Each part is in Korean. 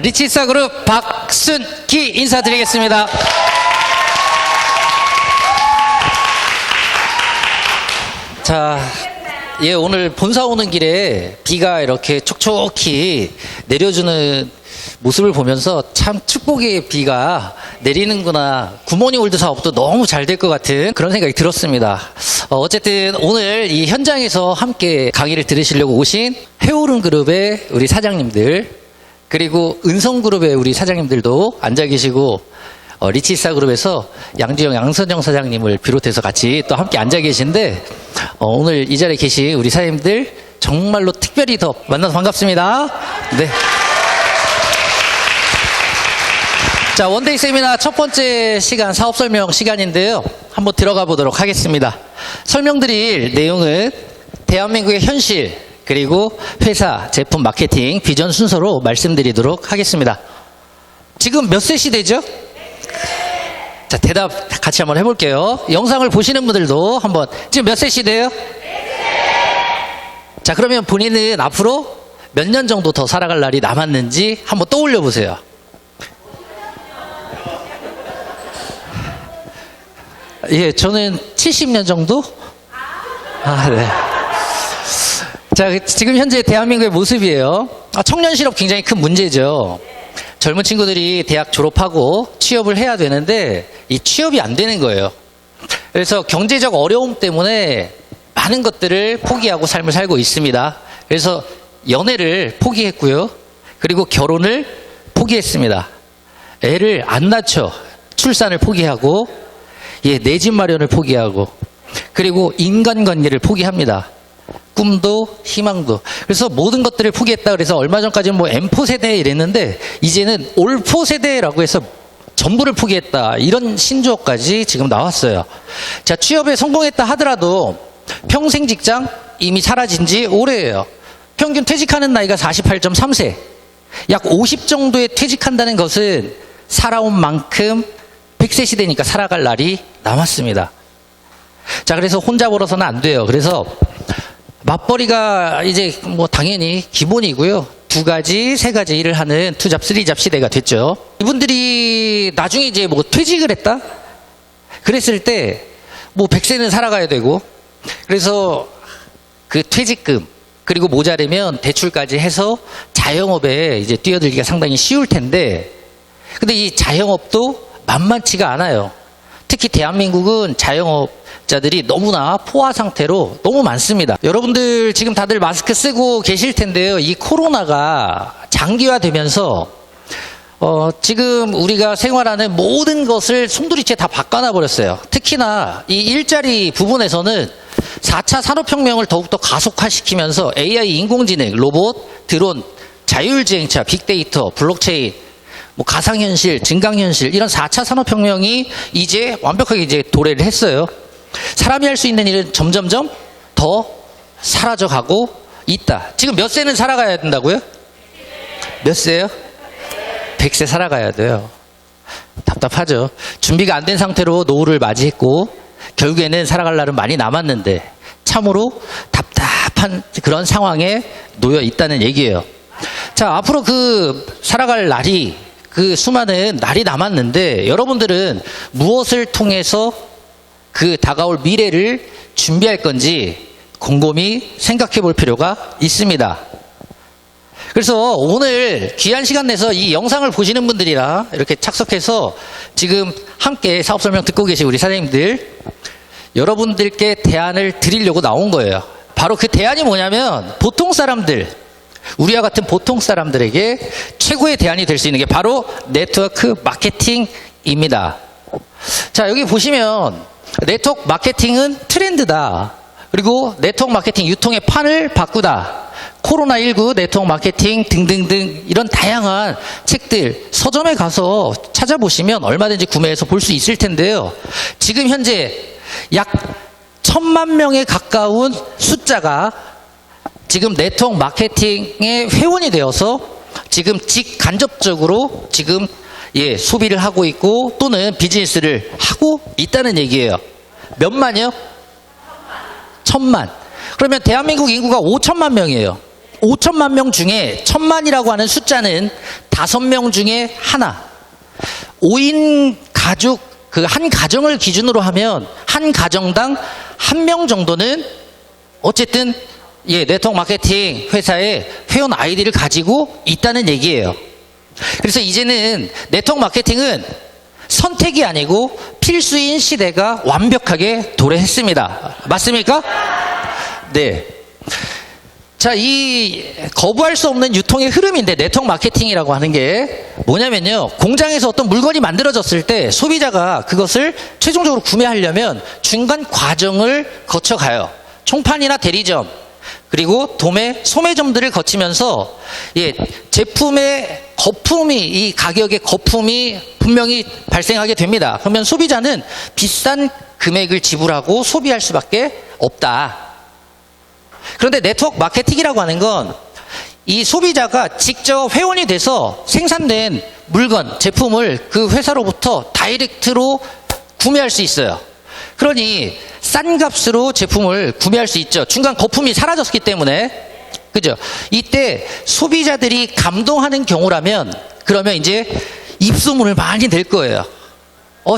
리치사그룹 박순기 인사드리겠습니다. 자, 예, 오늘 본사 오는 길에 비가 이렇게 촉촉히 내려주는 모습을 보면서 참 축복의 비가 내리는구나. 굿모닝 올드 사업도 너무 잘 될 것 같은 그런 생각이 들었습니다. 어쨌든 오늘 이 현장에서 함께 강의를 들으시려고 오신 해오름 그룹의 우리 사장님들, 그리고 은성그룹의 우리 사장님들도 앉아 계시고, 리치사 그룹에서 양주영, 양선정 사장님을 비롯해서 같이 또 함께 앉아 계신데, 오늘 이 자리에 계신 우리 사장님들 정말로 특별히 더 만나서 반갑습니다. 네. 자, 원데이 세미나 첫 번째 시간 사업 설명 시간인데요. 한번 들어가 보도록 하겠습니다. 설명드릴 내용은 대한민국의 현실, 그리고 회사, 제품, 마케팅, 비전 순서로 말씀드리도록 하겠습니다. 지금 몇 세 시대죠? 자, 대답 같이 한번 해볼게요. 영상을 보시는 분들도 한번, 지금 몇 세 시대예요? 자, 그러면 본인은 앞으로 몇 년 정도 더 살아갈 날이 남았는지 한번 떠올려 보세요. 예, 저는 70년 정도? 아, 네. 자, 지금 현재 대한민국의 모습이에요. 청년 실업 굉장히 큰 문제죠. 젊은 친구들이 대학 졸업하고 취업을 해야 되는데 이 취업이 안 되는 거예요. 그래서 경제적 어려움 때문에 많은 것들을 포기하고 삶을 살고 있습니다. 그래서 연애를 포기했고요. 그리고 결혼을 포기했습니다. 애를 안 낳죠. 출산을 포기하고, 예, 내 집 마련을 포기하고, 그리고 인간관계를 포기합니다. 꿈도 희망도. 그래서 모든 것들을 포기했다. 그래서 얼마 전까지는 뭐 M4 세대 이랬는데 이제는 올포 세대라고 해서 전부를 포기했다. 이런 신조어까지 지금 나왔어요. 자, 취업에 성공했다 하더라도 평생 직장 이미 사라진 지 오래예요. 평균 퇴직하는 나이가 48.3세. 약 50 정도에 퇴직한다는 것은 살아온 만큼 100세 시대니까 살아갈 날이 남았습니다. 자, 그래서 혼자 벌어서는 안 돼요. 그래서 맞벌이가 이제 뭐 당연히 기본이고요. 2가지, 3가지 일을 하는 2잡, 3잡 시대가 됐죠. 이분들이 나중에 이제 뭐 퇴직을 했다? 그랬을 때 뭐 100세는 살아가야 되고, 그래서 그 퇴직금, 그리고 모자르면 대출까지 해서 자영업에 이제 뛰어들기가 상당히 쉬울 텐데, 근데 이 자영업도 만만치가 않아요. 특히 대한민국은 자영업자들이 너무나 포화 상태로 너무 많습니다. 여러분들 지금 다들 마스크 쓰고 계실 텐데요. 이 코로나가 장기화되면서 지금 우리가 생활하는 모든 것을 송두리째 다 바꿔놔 버렸어요. 특히나 이 일자리 부분에서는 4차 산업혁명을 더욱더 가속화시키면서 AI, 인공지능, 로봇, 드론, 자율주행차, 빅데이터, 블록체인, 뭐 가상현실, 증강현실, 이런 4차 산업혁명이 이제 완벽하게 이제 도래를 했어요. 사람이 할 수 있는 일은 점점점 더 사라져가고 있다. 지금 몇 세는 살아가야 된다고요? 몇 세요? 100세 살아가야 돼요. 답답하죠. 준비가 안 된 상태로 노후를 맞이했고 결국에는 살아갈 날은 많이 남았는데 참으로 답답한 그런 상황에 놓여 있다는 얘기예요. 자, 앞으로 그 살아갈 날이, 그 수많은 날이 남았는데 여러분들은 무엇을 통해서 그 다가올 미래를 준비할 건지 곰곰이 생각해 볼 필요가 있습니다. 그래서 오늘 귀한 시간 내서 이 영상을 보시는 분들이라 이렇게 착석해서 지금 함께 사업 설명 듣고 계신 우리 사장님들, 여러분들께 대안을 드리려고 나온 거예요. 바로 그 대안이 뭐냐면 보통 사람들, 우리와 같은 보통 사람들에게 최고의 대안이 될 수 있는 게 바로 네트워크 마케팅입니다. 자, 여기 보시면 네트워크 마케팅은 트렌드다. 그리고 네트워크 마케팅 유통의 판을 바꾸다. 코로나19 네트워크 마케팅 등등등 이런 다양한 책들 서점에 가서 찾아보시면 얼마든지 구매해서 볼 수 있을 텐데요. 지금 현재 약 1000만 명에 가까운 숫자가 지금 네트워크 마케팅의 회원이 되어서 지금 직간접적으로 지금 소비를 하고 있고 또는 비즈니스를 하고 있다는 얘기예요. 몇만이요? 1000만. 그러면 대한민국 인구가 5천만 명이에요. 5천만 명 중에 1000만이라고 하는 숫자는 5명 중에 하나. 5인 가족, 그 한 가정을 기준으로 하면 한 가정당 1명 정도는 어쨌든 네트워크 마케팅 회사의 회원 아이디를 가지고 있다는 얘기예요. 그래서 이제는 네트워크 마케팅은 선택이 아니고 필수인 시대가 완벽하게 도래했습니다. 맞습니까? 네. 자, 이 거부할 수 없는 유통의 흐름인데 네트워크 마케팅이라고 하는 게 뭐냐면요. 공장에서 어떤 물건이 만들어졌을 때 소비자가 그것을 최종적으로 구매하려면 중간 과정을 거쳐가요. 총판이나 대리점, 그리고 도매, 소매점들을 거치면서 제품의 거품이, 이 가격의 거품이 분명히 발생하게 됩니다. 그러면 소비자는 비싼 금액을 지불하고 소비할 수밖에 없다. 그런데 네트워크 마케팅이라고 하는 건 이 소비자가 직접 회원이 돼서 생산된 물건, 제품을 그 회사로부터 다이렉트로 구매할 수 있어요. 그러니 싼 값으로 제품을 구매할 수 있죠. 중간 거품이 사라졌기 때문에. 그죠? 이때 소비자들이 감동하는 경우라면 그러면 이제 입소문을 많이 낼 거예요.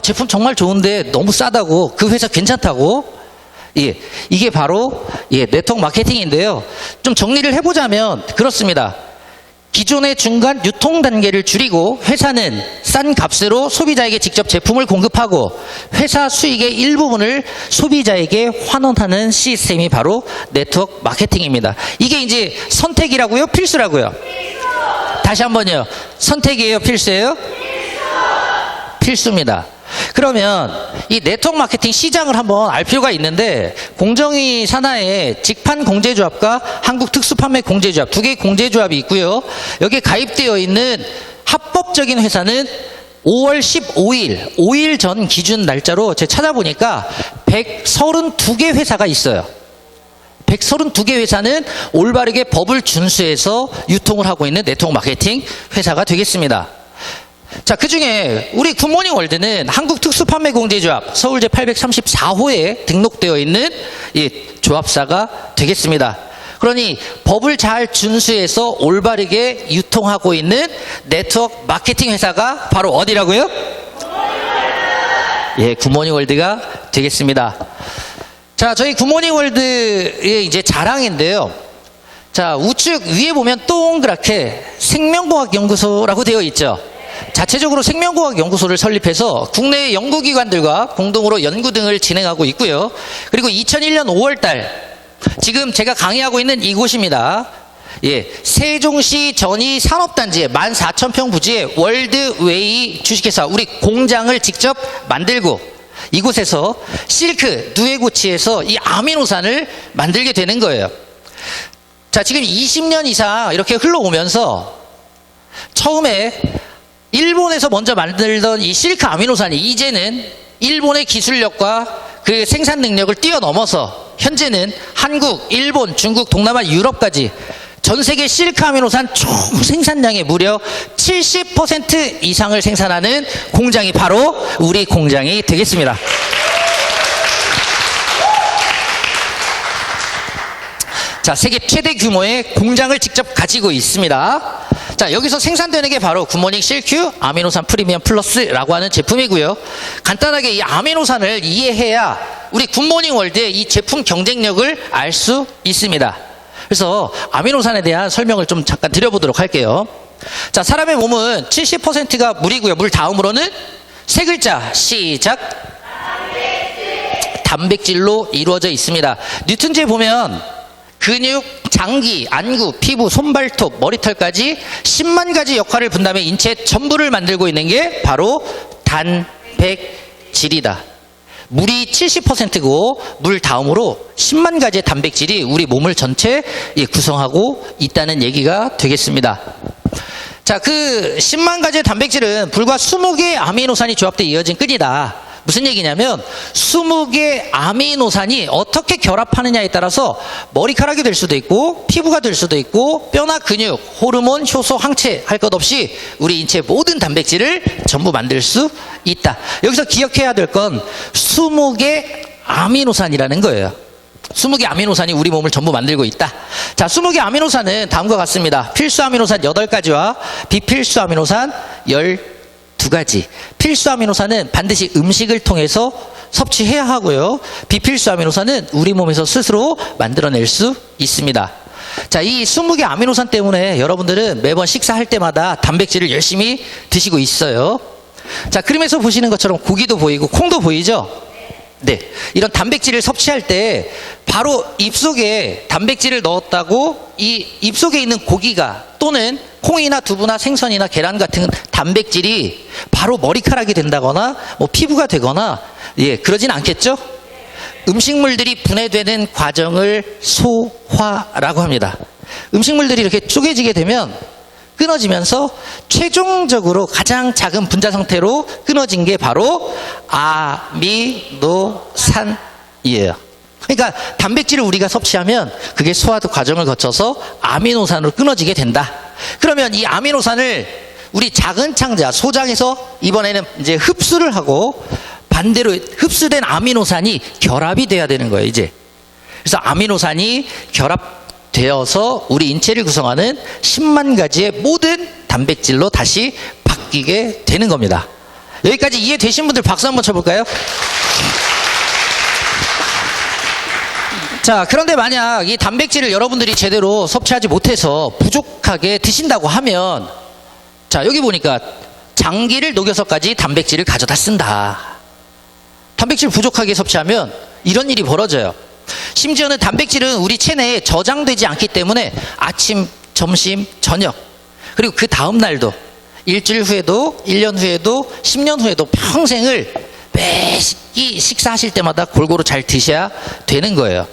제품 정말 좋은데 너무 싸다고, 그 회사 괜찮다고. 이게 바로 네트워크 마케팅인데요. 좀 정리를 해보자면 그렇습니다. 기존의 중간 유통 단계를 줄이고 회사는 싼 값으로 소비자에게 직접 제품을 공급하고 회사 수익의 일부분을 소비자에게 환원하는 시스템이 바로 네트워크 마케팅입니다. 이게 이제 선택이라고요? 필수라고요? 다시 한번요. 선택이에요? 필수예요? 필수입니다. 그러면 이 네트워크 마케팅 시장을 한번 알 필요가 있는데, 공정위 산하에 직판공제조합과 한국특수판매공제조합 두 개의 공제조합이 있고요. 여기에 가입되어 있는 합법적인 회사는 5월 15일, 5일 전 기준 날짜로 제가 찾아보니까 132개 회사가 있어요. 132개 회사는 올바르게 법을 준수해서 유통을 하고 있는 네트워크 마케팅 회사가 되겠습니다. 자, 그 중에 우리 굿모닝 월드는 한국특수판매공제조합 서울 제834호에 등록되어 있는 이 조합사가 되겠습니다. 그러니 법을 잘 준수해서 올바르게 유통하고 있는 네트워크 마케팅 회사가 바로 어디라고요? 굿모닝 월드가 되겠습니다. 자, 저희 굿모닝 월드의 이제 자랑인데요. 자, 우측 위에 보면 동그랗게 생명공학연구소라고 되어 있죠. 자체적으로 생명공학연구소를 설립해서 국내 연구기관들과 공동으로 연구 등을 진행하고 있고요. 그리고 2001년 5월달 지금 제가 강의하고 있는 이곳입니다. 세종시 전이 산업단지에 14,000평 부지의 월드웨이 주식회사, 우리 공장을 직접 만들고 이곳에서 실크, 누에고치에서 이 아미노산을 만들게 되는 거예요. 자, 지금 20년 이상 이렇게 흘러오면서 처음에 일본에서 먼저 만들던 이 실크 아미노산이 이제는 일본의 기술력과 그 생산 능력을 뛰어넘어서 현재는 한국, 일본, 중국, 동남아, 유럽까지 전 세계 실크 아미노산 총 생산량의 무려 70% 이상을 생산하는 공장이 바로 우리 공장이 되겠습니다. 자, 세계 최대 규모의 공장을 직접 가지고 있습니다. 자, 여기서 생산되는 게 바로 굿모닝 실큐 아미노산 프리미엄 플러스라고 하는 제품이고요. 간단하게 이 아미노산을 이해해야 우리 굿모닝 월드의 이 제품 경쟁력을 알 수 있습니다. 그래서 아미노산에 대한 설명을 좀 잠깐 드려보도록 할게요. 자, 사람의 몸은 70%가 물이고요. 물 다음으로는 세 글자 시작. 단백질로 이루어져 있습니다. 뉴턴즈에 보면 근육, 장기, 안구, 피부, 손발톱, 머리털까지 10만 가지 역할을 분담해 인체 전부를 만들고 있는 게 바로 단백질이다. 물이 70%고 물 다음으로 10만 가지의 단백질이 우리 몸을 전체 구성하고 있다는 얘기가 되겠습니다. 자, 그 10만 가지의 단백질은 불과 20개의 아미노산이 조합돼 이어진 끈이다. 무슨 얘기냐면 20개 아미노산이 어떻게 결합하느냐에 따라서 머리카락이 될 수도 있고 피부가 될 수도 있고 뼈나 근육, 호르몬, 효소, 항체 할 것 없이 우리 인체의 모든 단백질을 전부 만들 수 있다. 여기서 기억해야 될 건 20개 아미노산이라는 거예요. 20개 아미노산이 우리 몸을 전부 만들고 있다. 자, 20개 아미노산은 다음과 같습니다. 필수 아미노산 8가지와 비필수 아미노산 12가지. 필수 아미노산은 반드시 음식을 통해서 섭취해야 하고요. 비필수 아미노산은 우리 몸에서 스스로 만들어낼 수 있습니다. 자, 이 20개 아미노산 때문에 여러분들은 매번 식사할 때마다 단백질을 열심히 드시고 있어요. 자, 그림에서 보시는 것처럼 고기도 보이고 콩도 보이죠? 네, 이런 단백질을 섭취할 때 바로 입속에 단백질을 넣었다고 이 입속에 있는 고기가 또는 콩이나 두부나 생선이나 계란 같은 단백질이 바로 머리카락이 된다거나 뭐 피부가 되거나 그러진 않겠죠? 음식물들이 분해되는 과정을 소화라고 합니다. 음식물들이 이렇게 쪼개지게 되면 끊어지면서 최종적으로 가장 작은 분자 상태로 끊어진 게 바로 아미노산이에요. 그러니까 단백질을 우리가 섭취하면 그게 소화 과정을 거쳐서 아미노산으로 끊어지게 된다. 그러면 이 아미노산을 우리 작은 창자 소장에서 이번에는 이제 흡수를 하고 반대로 흡수된 아미노산이 결합이 돼야 되는 거예요, 이제. 그래서 아미노산이 결합되어서 우리 인체를 구성하는 10만 가지의 모든 단백질로 다시 바뀌게 되는 겁니다. 여기까지 이해되신 분들 박수 한번 쳐볼까요? 자, 그런데 만약 이 단백질을 여러분들이 제대로 섭취하지 못해서 부족하게 드신다고 하면, 자, 여기 보니까 장기를 녹여서까지 단백질을 가져다 쓴다. 단백질 부족하게 섭취하면 이런 일이 벌어져요. 심지어는 단백질은 우리 체내에 저장되지 않기 때문에 아침, 점심, 저녁, 그리고 그 다음 날도, 일주일 후에도, 1년 후에도, 10년 후에도 평생을 매끼 식사하실 때마다 골고루 잘 드셔야 되는 거예요.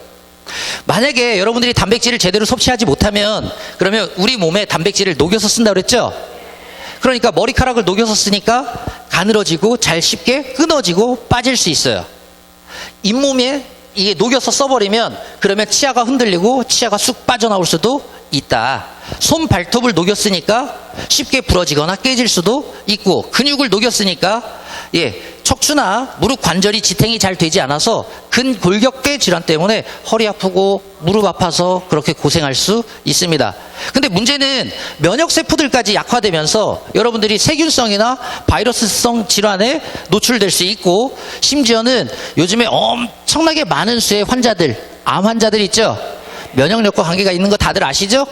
만약에 여러분들이 단백질을 제대로 섭취하지 못하면, 그러면 우리 몸에 단백질을 녹여서 쓴다고 그랬죠? 그러니까 머리카락을 녹여서 쓰니까 가늘어지고 잘 쉽게 끊어지고 빠질 수 있어요. 잇몸에 이게 녹여서 써버리면 그러면 치아가 흔들리고 치아가 쑥 빠져나올 수도 있다. 손 발톱을 녹였으니까 쉽게 부러지거나 깨질 수도 있고, 근육을 녹였으니까 척추나 무릎 관절이 지탱이 잘 되지 않아서 근골격계 질환 때문에 허리 아프고 무릎 아파서 그렇게 고생할 수 있습니다. 근데 문제는 면역세포들까지 약화되면서 여러분들이 세균성이나 바이러스성 질환에 노출될 수 있고, 심지어는 요즘에 엄청나게 많은 수의 환자들, 암 환자들 있죠? 면역력과 관계가 있는 거 다들 아시죠?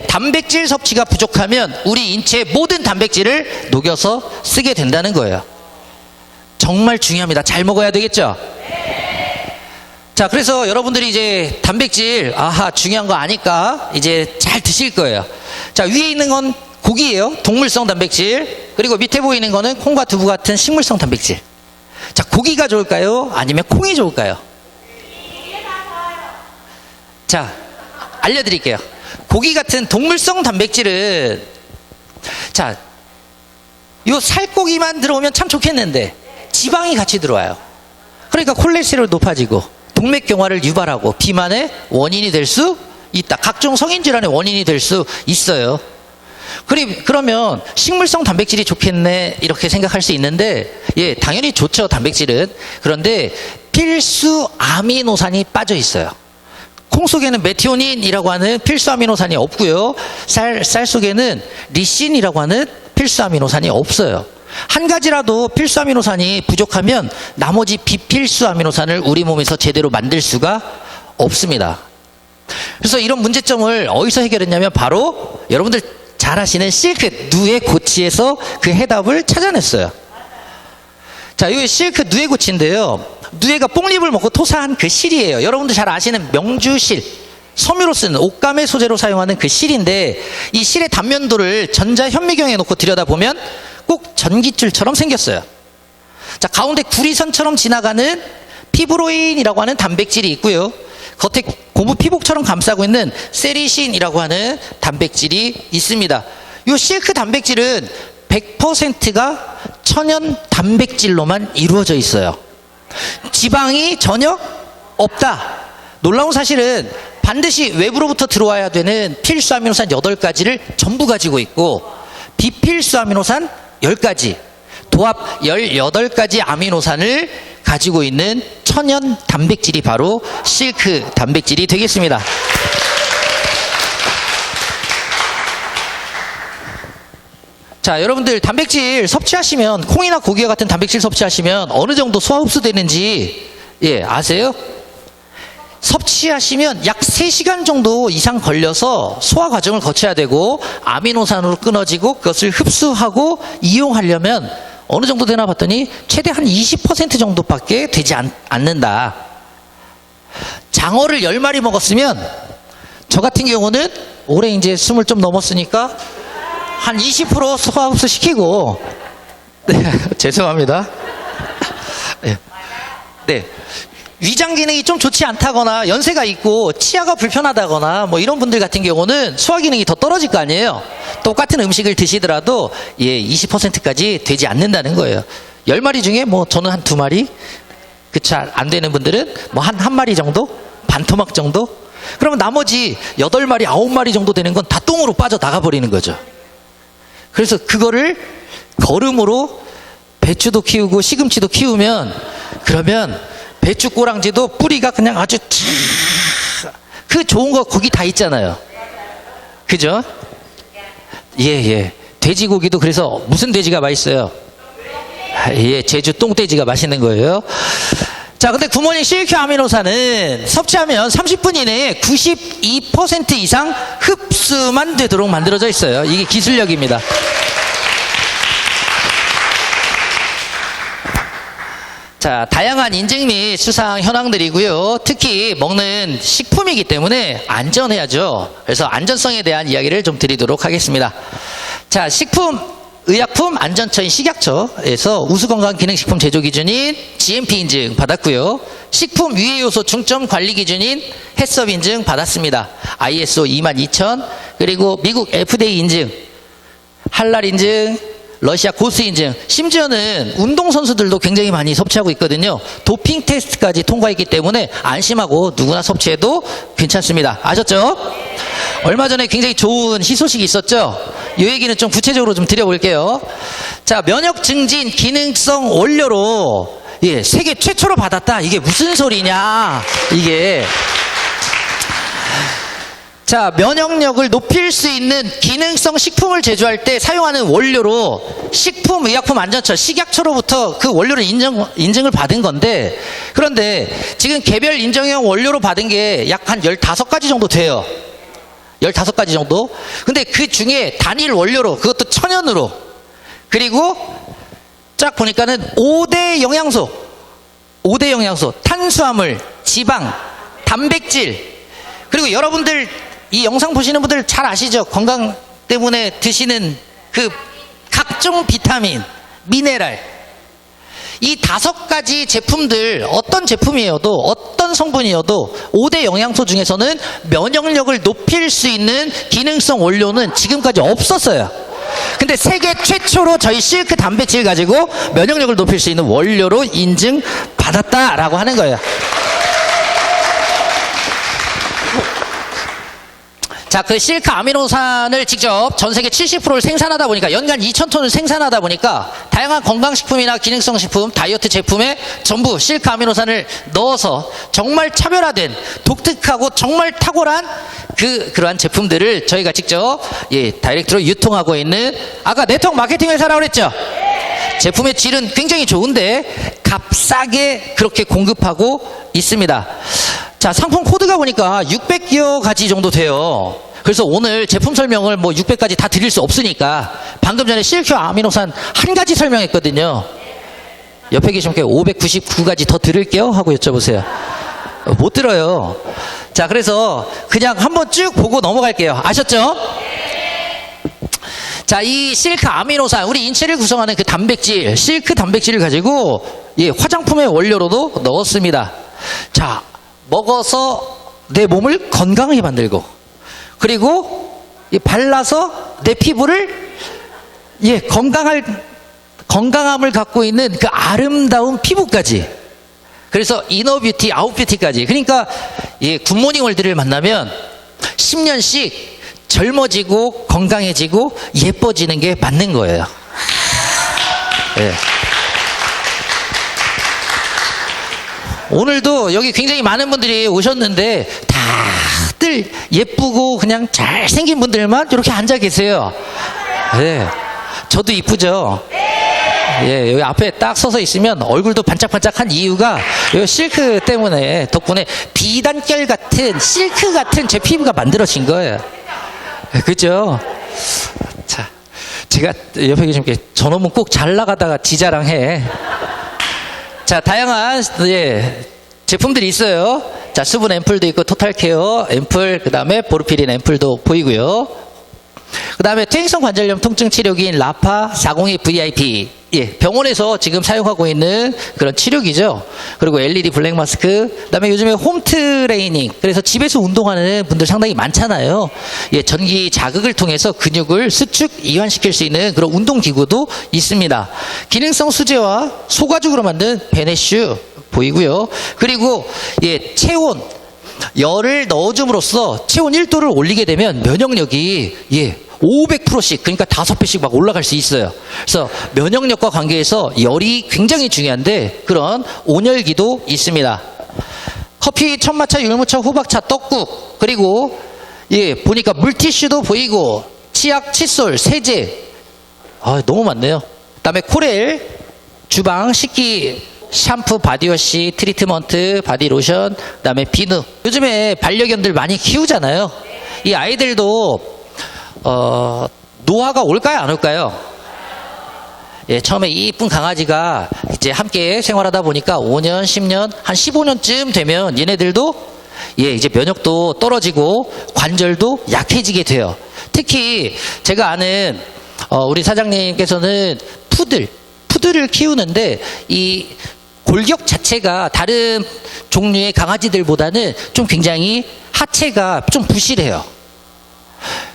단백질 섭취가 부족하면 우리 인체의 모든 단백질을 녹여서 쓰게 된다는 거예요. 정말 중요합니다. 잘 먹어야 되겠죠? 자, 그래서 여러분들이 이제 단백질, 중요한 거 아니까 이제 잘 드실 거예요. 자, 위에 있는 건 고기예요. 동물성 단백질. 그리고 밑에 보이는 거는 콩과 두부 같은 식물성 단백질. 자, 고기가 좋을까요? 아니면 콩이 좋을까요? 자, 알려드릴게요. 고기 같은 동물성 단백질은, 자, 요 살코기만 들어오면 참 좋겠는데 지방이 같이 들어와요. 그러니까 콜레스테롤 높아지고 동맥경화를 유발하고 비만의 원인이 될 수 있다. 각종 성인질환의 원인이 될 수 있어요. 그러면 식물성 단백질이 좋겠네 이렇게 생각할 수 있는데, 당연히 좋죠, 단백질은. 그런데 필수 아미노산이 빠져 있어요. 콩 속에는 메티오닌이라고 하는 필수 아미노산이 없고요. 쌀 속에는 리신이라고 하는 필수 아미노산이 없어요. 한 가지라도 필수 아미노산이 부족하면 나머지 비필수 아미노산을 우리 몸에서 제대로 만들 수가 없습니다. 그래서 이런 문제점을 어디서 해결했냐면 바로 여러분들 잘 아시는 실크 누에 고치에서 그 해답을 찾아냈어요. 자, 이게 실크 누에 고치인데요. 누에가 뽕잎을 먹고 토사한 그 실이에요. 여러분들 잘 아시는 명주실, 섬유로 쓰는 옷감의 소재로 사용하는 그 실인데, 이 실의 단면도를 전자현미경에 놓고 들여다보면 꼭 전깃줄처럼 생겼어요. 자, 가운데 구리선처럼 지나가는 피브로인이라고 하는 단백질이 있고요. 겉에 고무 피복처럼 감싸고 있는 세리신이라고 하는 단백질이 있습니다. 이 실크 단백질은 100%가 천연 단백질로만 이루어져 있어요. 지방이 전혀 없다. 놀라운 사실은 반드시 외부로부터 들어와야 되는 필수 아미노산 8가지를 전부 가지고 있고, 비필수 아미노산 10가지, 도합 18가지 아미노산을 가지고 있는 천연 단백질이 바로 실크 단백질이 되겠습니다. 자, 여러분들 단백질 섭취하시면, 콩이나 고기와 같은 단백질 섭취하시면 어느 정도 소화 흡수되는지 아세요? 섭취하시면 약 3시간 정도 이상 걸려서 소화 과정을 거쳐야 되고, 아미노산으로 끊어지고 그것을 흡수하고 이용하려면 어느 정도 되나 봤더니 최대 한 20% 정도밖에 되지 않는다. 장어를 10마리 먹었으면, 저 같은 경우는 올해 이제 20 좀 넘었으니까 한 20% 소화 흡수 시키고, 죄송합니다. 네. 위장 기능이 좀 좋지 않다거나 연세가 있고 치아가 불편하다거나 뭐 이런 분들 같은 경우는 소화 기능이 더 떨어질 거 아니에요. 똑같은 음식을 드시더라도 20%까지 되지 않는다는 거예요. 10마리 중에 뭐 저는 한 2마리, 그 잘 안 되는 분들은 뭐 한 마리 정도? 반토막 정도? 그러면 나머지 8마리, 9마리 정도 되는 건 다 똥으로 빠져나가 버리는 거죠. 그래서 그거를 거름으로 배추도 키우고 시금치도 키우면, 그러면 배추 꼬랑지도 뿌리가 그냥 아주 그 좋은 거 거기 다 있잖아요. 그죠? 돼지고기도 그래서 무슨 돼지가 맛있어요? 제주 똥돼지가 맛있는 거예요. 자, 근데 굿모닝 실큐 아미노산은 섭취하면 30분 이내에 92% 이상 흡수만 되도록 만들어져 있어요. 이게 기술력입니다. 자, 다양한 인증 및 수상 현황들이고요. 특히 먹는 식품이기 때문에 안전해야죠. 그래서 안전성에 대한 이야기를 좀 드리도록 하겠습니다. 자, 의약품 안전처인 식약처에서 우수건강기능식품 제조기준인 GMP 인증 받았고요. 식품 유해요소 중점 관리 기준인 해썹 인증 받았습니다. ISO 22000, 그리고 미국 FDA 인증, 할랄 인증, 러시아 고스 인증, 심지어는 운동선수들도 굉장히 많이 섭취하고 있거든요. 도핑 테스트까지 통과했기 때문에 안심하고 누구나 섭취해도 괜찮습니다. 아셨죠? 얼마 전에 굉장히 좋은 희소식이 있었죠? 이 얘기는 좀 구체적으로 좀 드려볼게요. 자, 면역 증진 기능성 원료로 세계 최초로 받았다. 이게 무슨 소리냐? 이게. 자, 면역력을 높일 수 있는 기능성 식품을 제조할 때 사용하는 원료로 식품의약품안전처 식약처로부터 그 원료를 인증을 받은 건데, 그런데 지금 개별 인정형 원료로 받은 게 약 한 15가지 정도 돼요. 15가지 정도. 근데 그 중에 단일 원료로, 그것도 천연으로, 그리고 쫙 보니까는 5대 영양소, 탄수화물, 지방, 단백질, 그리고 여러분들 이 영상 보시는 분들 잘 아시죠? 건강 때문에 드시는 그 각종 비타민, 미네랄. 이 5가지 제품들, 어떤 제품이어도, 어떤 성분이어도 5대 영양소 중에서는 면역력을 높일 수 있는 기능성 원료는 지금까지 없었어요. 근데 세계 최초로 저희 실크 단백질 가지고 면역력을 높일 수 있는 원료로 인증받았다라고 하는 거예요. 자, 그 실크 아미노산을 직접 전 세계 70%를 생산하다 보니까, 연간 2,000톤을 생산하다 보니까 다양한 건강식품이나 기능성 식품, 다이어트 제품에 전부 실크 아미노산을 넣어서 정말 차별화된, 독특하고 정말 탁월한 그러한 제품들을 저희가 직접 다이렉트로 유통하고 있는, 아까 네트워크 마케팅 회사라고 그랬죠? 제품의 질은 굉장히 좋은데 값싸게 그렇게 공급하고 있습니다. 자, 상품 코드가 보니까 600여 가지 정도 돼요. 그래서 오늘 제품 설명을 뭐 600가지 다 드릴 수 없으니까 방금 전에 실큐 아미노산 한 가지 설명했거든요. 옆에 계신 분께 599가지 더 들을게요 하고 여쭤보세요. 못 들어요. 자, 그래서 그냥 한번 쭉 보고 넘어갈게요. 아셨죠? 자, 이 실크 아미노산, 우리 인체를 구성하는 그 단백질, 실크 단백질을 가지고 화장품의 원료로도 넣었습니다. 자, 먹어서 내 몸을 건강하게 만들고, 그리고 발라서 내 피부를 건강함을 갖고 있는 그 아름다운 피부까지. 그래서 이너 뷰티, 아웃 뷰티까지. 그러니까 굿모닝 월드를 만나면 10년씩 젊어지고 건강해지고 예뻐지는 게 맞는 거예요. 오늘도 여기 굉장히 많은 분들이 오셨는데 다들 예쁘고 그냥 잘생긴 분들만 이렇게 앉아 계세요. 네. 저도 이쁘죠? 예, 여기 앞에 딱 서서 있으면 얼굴도 반짝반짝한 이유가 이 실크 때문에 덕분에 비단결 같은 실크 같은 제 피부가 만들어진 거예요. 그죠? 자, 제가 옆에 계신 분 저놈은 꼭 잘 나가다가 지자랑해. 자, 다양한 제품들이 있어요. 자, 수분 앰플도 있고 토탈케어 앰플, 그 다음에 보르피린 앰플도 보이고요. 그 다음에 퇴행성 관절염 통증 치료기인 라파 402 VIP. 예, 병원에서 지금 사용하고 있는 그런 치료기죠. 그리고 LED 블랙 마스크. 그 다음에 요즘에 홈 트레이닝. 그래서 집에서 운동하는 분들 상당히 많잖아요. 예, 전기 자극을 통해서 근육을 수축, 이완시킬 수 있는 그런 운동기구도 있습니다. 기능성 수제와 소가죽으로 만든 베네슈 보이고요. 그리고 예, 체온. 열을 넣어줌으로써 체온 1도를 올리게 되면 면역력이 500%씩 그러니까 5배씩 막 올라갈 수 있어요. 그래서 면역력과 관계해서 열이 굉장히 중요한데 그런 온열기도 있습니다. 커피, 천마차, 율무차, 호박차, 떡국 그리고 보니까 물티슈도 보이고 치약, 칫솔, 세제 너무 많네요. 그 다음에 코렐, 주방, 식기 샴푸, 바디워시, 트리트먼트, 바디로션, 그 다음에 비누. 요즘에 반려견들 많이 키우잖아요. 이 아이들도 노화가 올까요, 안 올까요? 예, 처음에 이쁜 강아지가 이제 함께 생활하다 보니까 5년, 10년, 한 15년쯤 되면 얘네들도 이제 면역도 떨어지고 관절도 약해지게 돼요. 특히 제가 아는 우리 사장님께서는 푸들을 키우는데 이 골격 자체가 다른 종류의 강아지들보다는 좀 굉장히 하체가 좀 부실해요.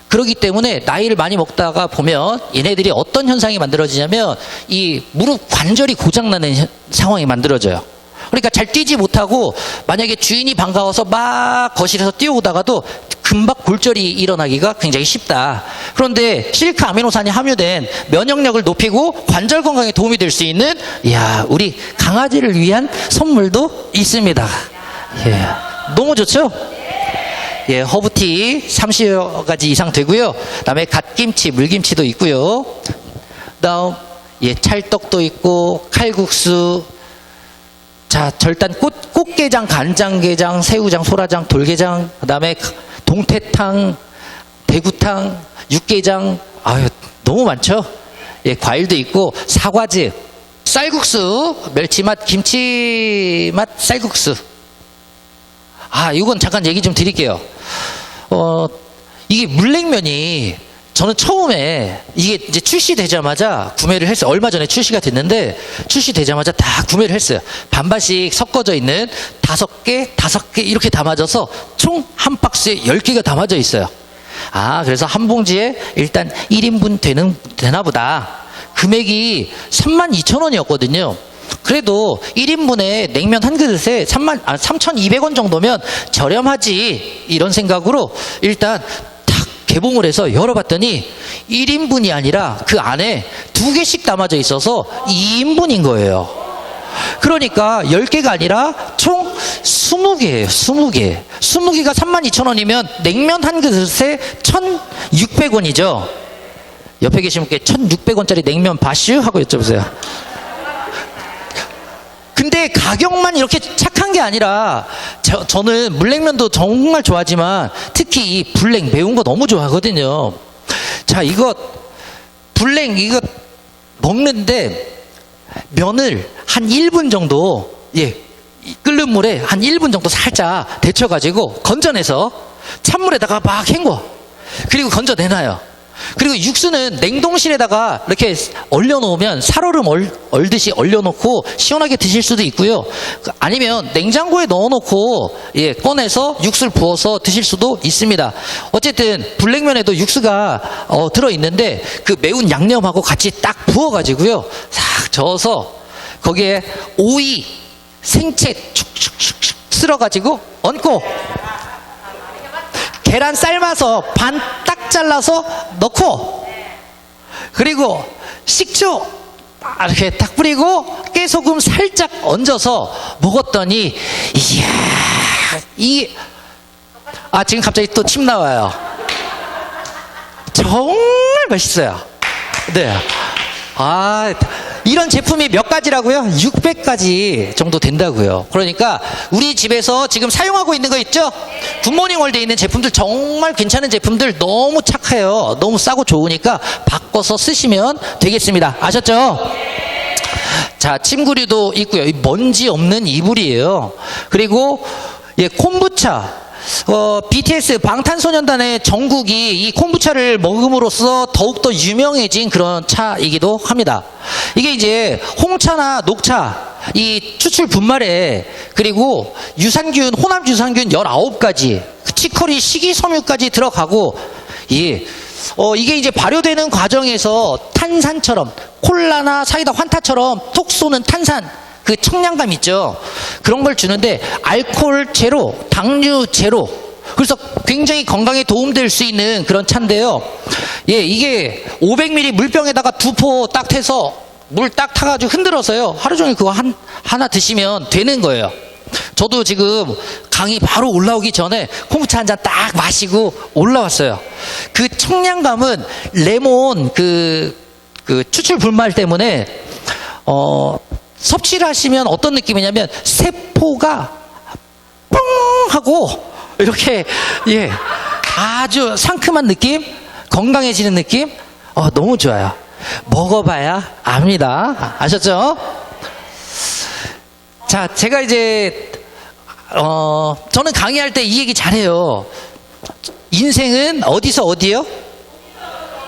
그렇기 때문에 나이를 많이 먹다가 보면 얘네들이 어떤 현상이 만들어지냐면 이 무릎 관절이 고장나는 상황이 만들어져요. 그러니까 잘 뛰지 못하고 만약에 주인이 반가워서 막 거실에서 뛰어오다가도 금방 골절이 일어나기가 굉장히 쉽다. 그런데 실크 아미노산이 함유된 면역력을 높이고 관절 건강에 도움이 될 수 있는 우리 강아지를 위한 선물도 있습니다. 예, 너무 좋죠? 예, 허브티 30여 가지 이상 되고요. 그다음에 갓김치, 물김치도 있고요. 그다음 찰떡도 있고 칼국수. 자, 절단 꽃게장, 간장게장, 새우장, 소라장, 돌게장, 그 다음에 동태탕, 대구탕, 육개장, 너무 많죠? 예, 과일도 있고, 사과즙, 쌀국수, 멸치맛, 김치맛 쌀국수. 이건 잠깐 얘기 좀 드릴게요. 이게 물냉면이 저는 처음에 이게 이제 출시되자마자 구매를 했어요. 얼마 전에 출시가 됐는데 출시되자마자 다 구매를 했어요. 반반씩 섞어져 있는 5개 이렇게 담아져서 총 한 박스에 10개가 담아져 있어요. 그래서 한 봉지에 일단 1인분 되나 보다. 금액이 32,000원이었거든요. 그래도 1인분에 냉면 한 그릇에 3,200원 정도면 저렴하지 이런 생각으로 일단 개봉을 해서 열어봤더니 1인분이 아니라 그 안에 2개씩 담아져 있어서 2인분인 거예요. 그러니까 10개가 아니라 총 20개예요. 20개. 20개가 32,000원이면 냉면 한 그릇에 1,600원이죠. 옆에 계신 분께 1,600원짜리 냉면 바슈? 하고 여쭤보세요. 근데 가격만 이렇게 착한 게 아니라 저는 물냉면도 정말 좋아하지만 특히 이 불냉 매운 거 너무 좋아하거든요. 자, 이거 불냉 이거 먹는데 면을 한 1분 정도 끓는 물에 한 1분 정도 살짝 데쳐가지고 건져내서 찬물에다가 막 헹궈. 그리고 건져내놔요. 그리고 육수는 냉동실에다가 이렇게 얼려놓으면 살얼음 얼듯이 얼려놓고 시원하게 드실 수도 있고요. 아니면 냉장고에 넣어놓고 꺼내서 육수를 부어서 드실 수도 있습니다. 어쨌든 불냉면에도 육수가 들어있는데 그 매운 양념하고 같이 딱 부어가지고요. 싹 저어서 거기에 오이, 생채 축축축축 쓸어가지고 얹고 계란 삶아서 반 딱 잘라서 넣고 그리고 식초 이렇게 딱 뿌리고 깨소금 살짝 얹어서 먹었더니 이야 지금 갑자기 또 침 나와요. 정말 맛있어요. 네. 이런 제품이 몇 가지라고요? 600가지 정도 된다고요. 그러니까 우리 집에서 지금 사용하고 있는 거 있죠? 굿모닝 월드에 있는 제품들 정말 괜찮은 제품들 너무 착해요. 너무 싸고 좋으니까 바꿔서 쓰시면 되겠습니다. 아셨죠? 자, 침구류도 있고요. 먼지 없는 이불이에요. 그리고 콤부차. BTS 방탄소년단의 정국이 이 콤부차를 먹음으로써 더욱더 유명해진 그런 차이기도 합니다. 이게 이제 홍차나 녹차, 이 추출 분말에 그리고 유산균, 혼합 유산균 19가지, 치커리, 식이섬유까지 들어가고, 이게 이제 발효되는 과정에서 탄산처럼, 콜라나 사이다, 환타처럼 톡 쏘는 탄산, 그 청량감 있죠. 그런 걸 주는데 알코올 제로, 당류 제로. 그래서 굉장히 건강에 도움될 수 있는 그런 차인데요. 이게 500ml 물병에다가 2포 딱 태서 물 딱 타가지고 흔들어서요. 하루 종일 그거 하나 드시면 되는 거예요. 저도 지금 강의 바로 올라오기 전에 콤부차 한 잔 딱 마시고 올라왔어요. 그 청량감은 레몬 그 추출 분말 때문에 섭취를 하시면 어떤 느낌이냐면 세포가 뻥 하고 이렇게 아주 상큼한 느낌, 건강해지는 느낌, 너무 좋아요. 먹어봐야 압니다. 아셨죠? 자, 제가 이제 저는 강의할 때 이 얘기 잘해요. 인생은 어디서 어디요?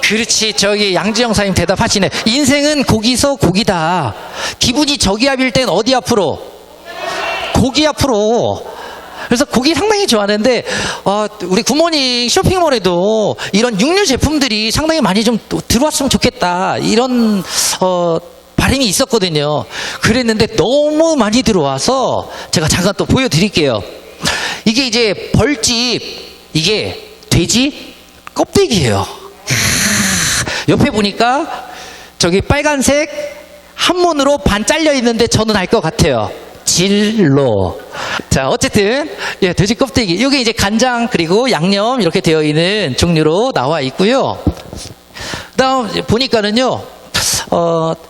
그렇지, 저기 양지영 사님 대답하시네. 인생은 거기서 거기다. 기분이 저기압일 땐 어디 앞으로? 고기 앞으로. 그래서 고기 상당히 좋아하는데 우리 굿모닝 쇼핑몰에도 이런 육류 제품들이 상당히 많이 좀 들어왔으면 좋겠다, 이런 바람이 있었거든요. 그랬는데 너무 많이 들어와서 제가 잠깐 또 보여드릴게요. 이게 이제 벌집, 이게 돼지 껍데기예요. 옆에 보니까 저기 빨간색 한문으로 반 잘려 있는데 저는 알 것 같아요. 진로. 자, 어쨌든 돼지 껍데기. 이게 이제 간장 그리고 양념 이렇게 되어 있는 종류로 나와 있고요. 그다음 보니까는요,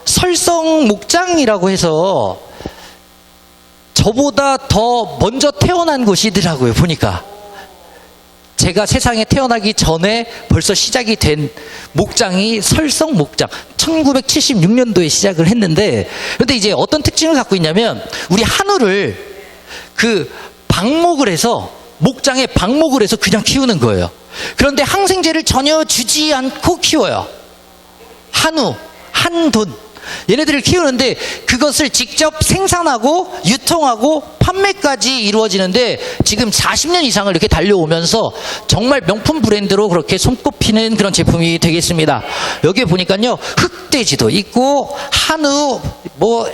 설성 목장이라고 해서 저보다 더 먼저 태어난 곳이더라고요. 보니까 제가 세상에 태어나기 전에 벌써 시작이 된 목장이 설성 목장. 1976년도에 시작을 했는데, 근데 이제 어떤 특징을 갖고 있냐면, 우리 한우를 방목을 해서, 목장에 방목을 해서 그냥 키우는 거예요. 그런데 항생제를 전혀 주지 않고 키워요. 한우, 한돈. 얘네들을 키우는데 그것을 직접 생산하고 유통하고 판매까지 이루어지는데 지금 40년 이상을 이렇게 달려오면서 정말 명품 브랜드로 그렇게 손꼽히는 그런 제품이 되겠습니다. 여기에 보니까요, 흑돼지도 있고 한우,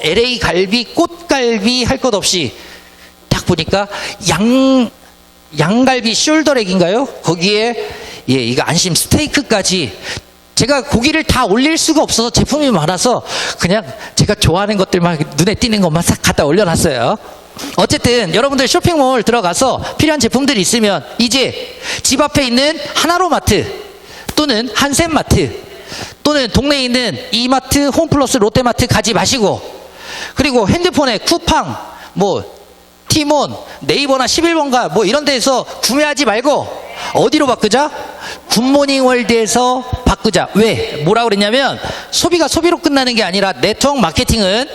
LA 갈비, 꽃갈비 할 것 없이 딱 보니까 양갈비 숄더렉인가요? 거기에 이거 안심 스테이크까지. 제가 고기를 다 올릴 수가 없어서 제품이 많아서 그냥 제가 좋아하는 것들만, 눈에 띄는 것만 싹 갖다 올려놨어요. 어쨌든 여러분들 쇼핑몰 들어가서 필요한 제품들이 있으면 이제 집 앞에 있는 하나로마트 또는 한샘마트 또는 동네에 있는 이마트, 홈플러스, 롯데마트 가지 마시고, 그리고 핸드폰에 쿠팡, 티몬, 네이버나 11번가 이런 데에서 구매하지 말고 어디로 바꾸자? 굿모닝 월드에서 바꾸자. 왜? 뭐라 그랬냐면, 소비가 소비로 끝나는 게 아니라 네트워크 마케팅은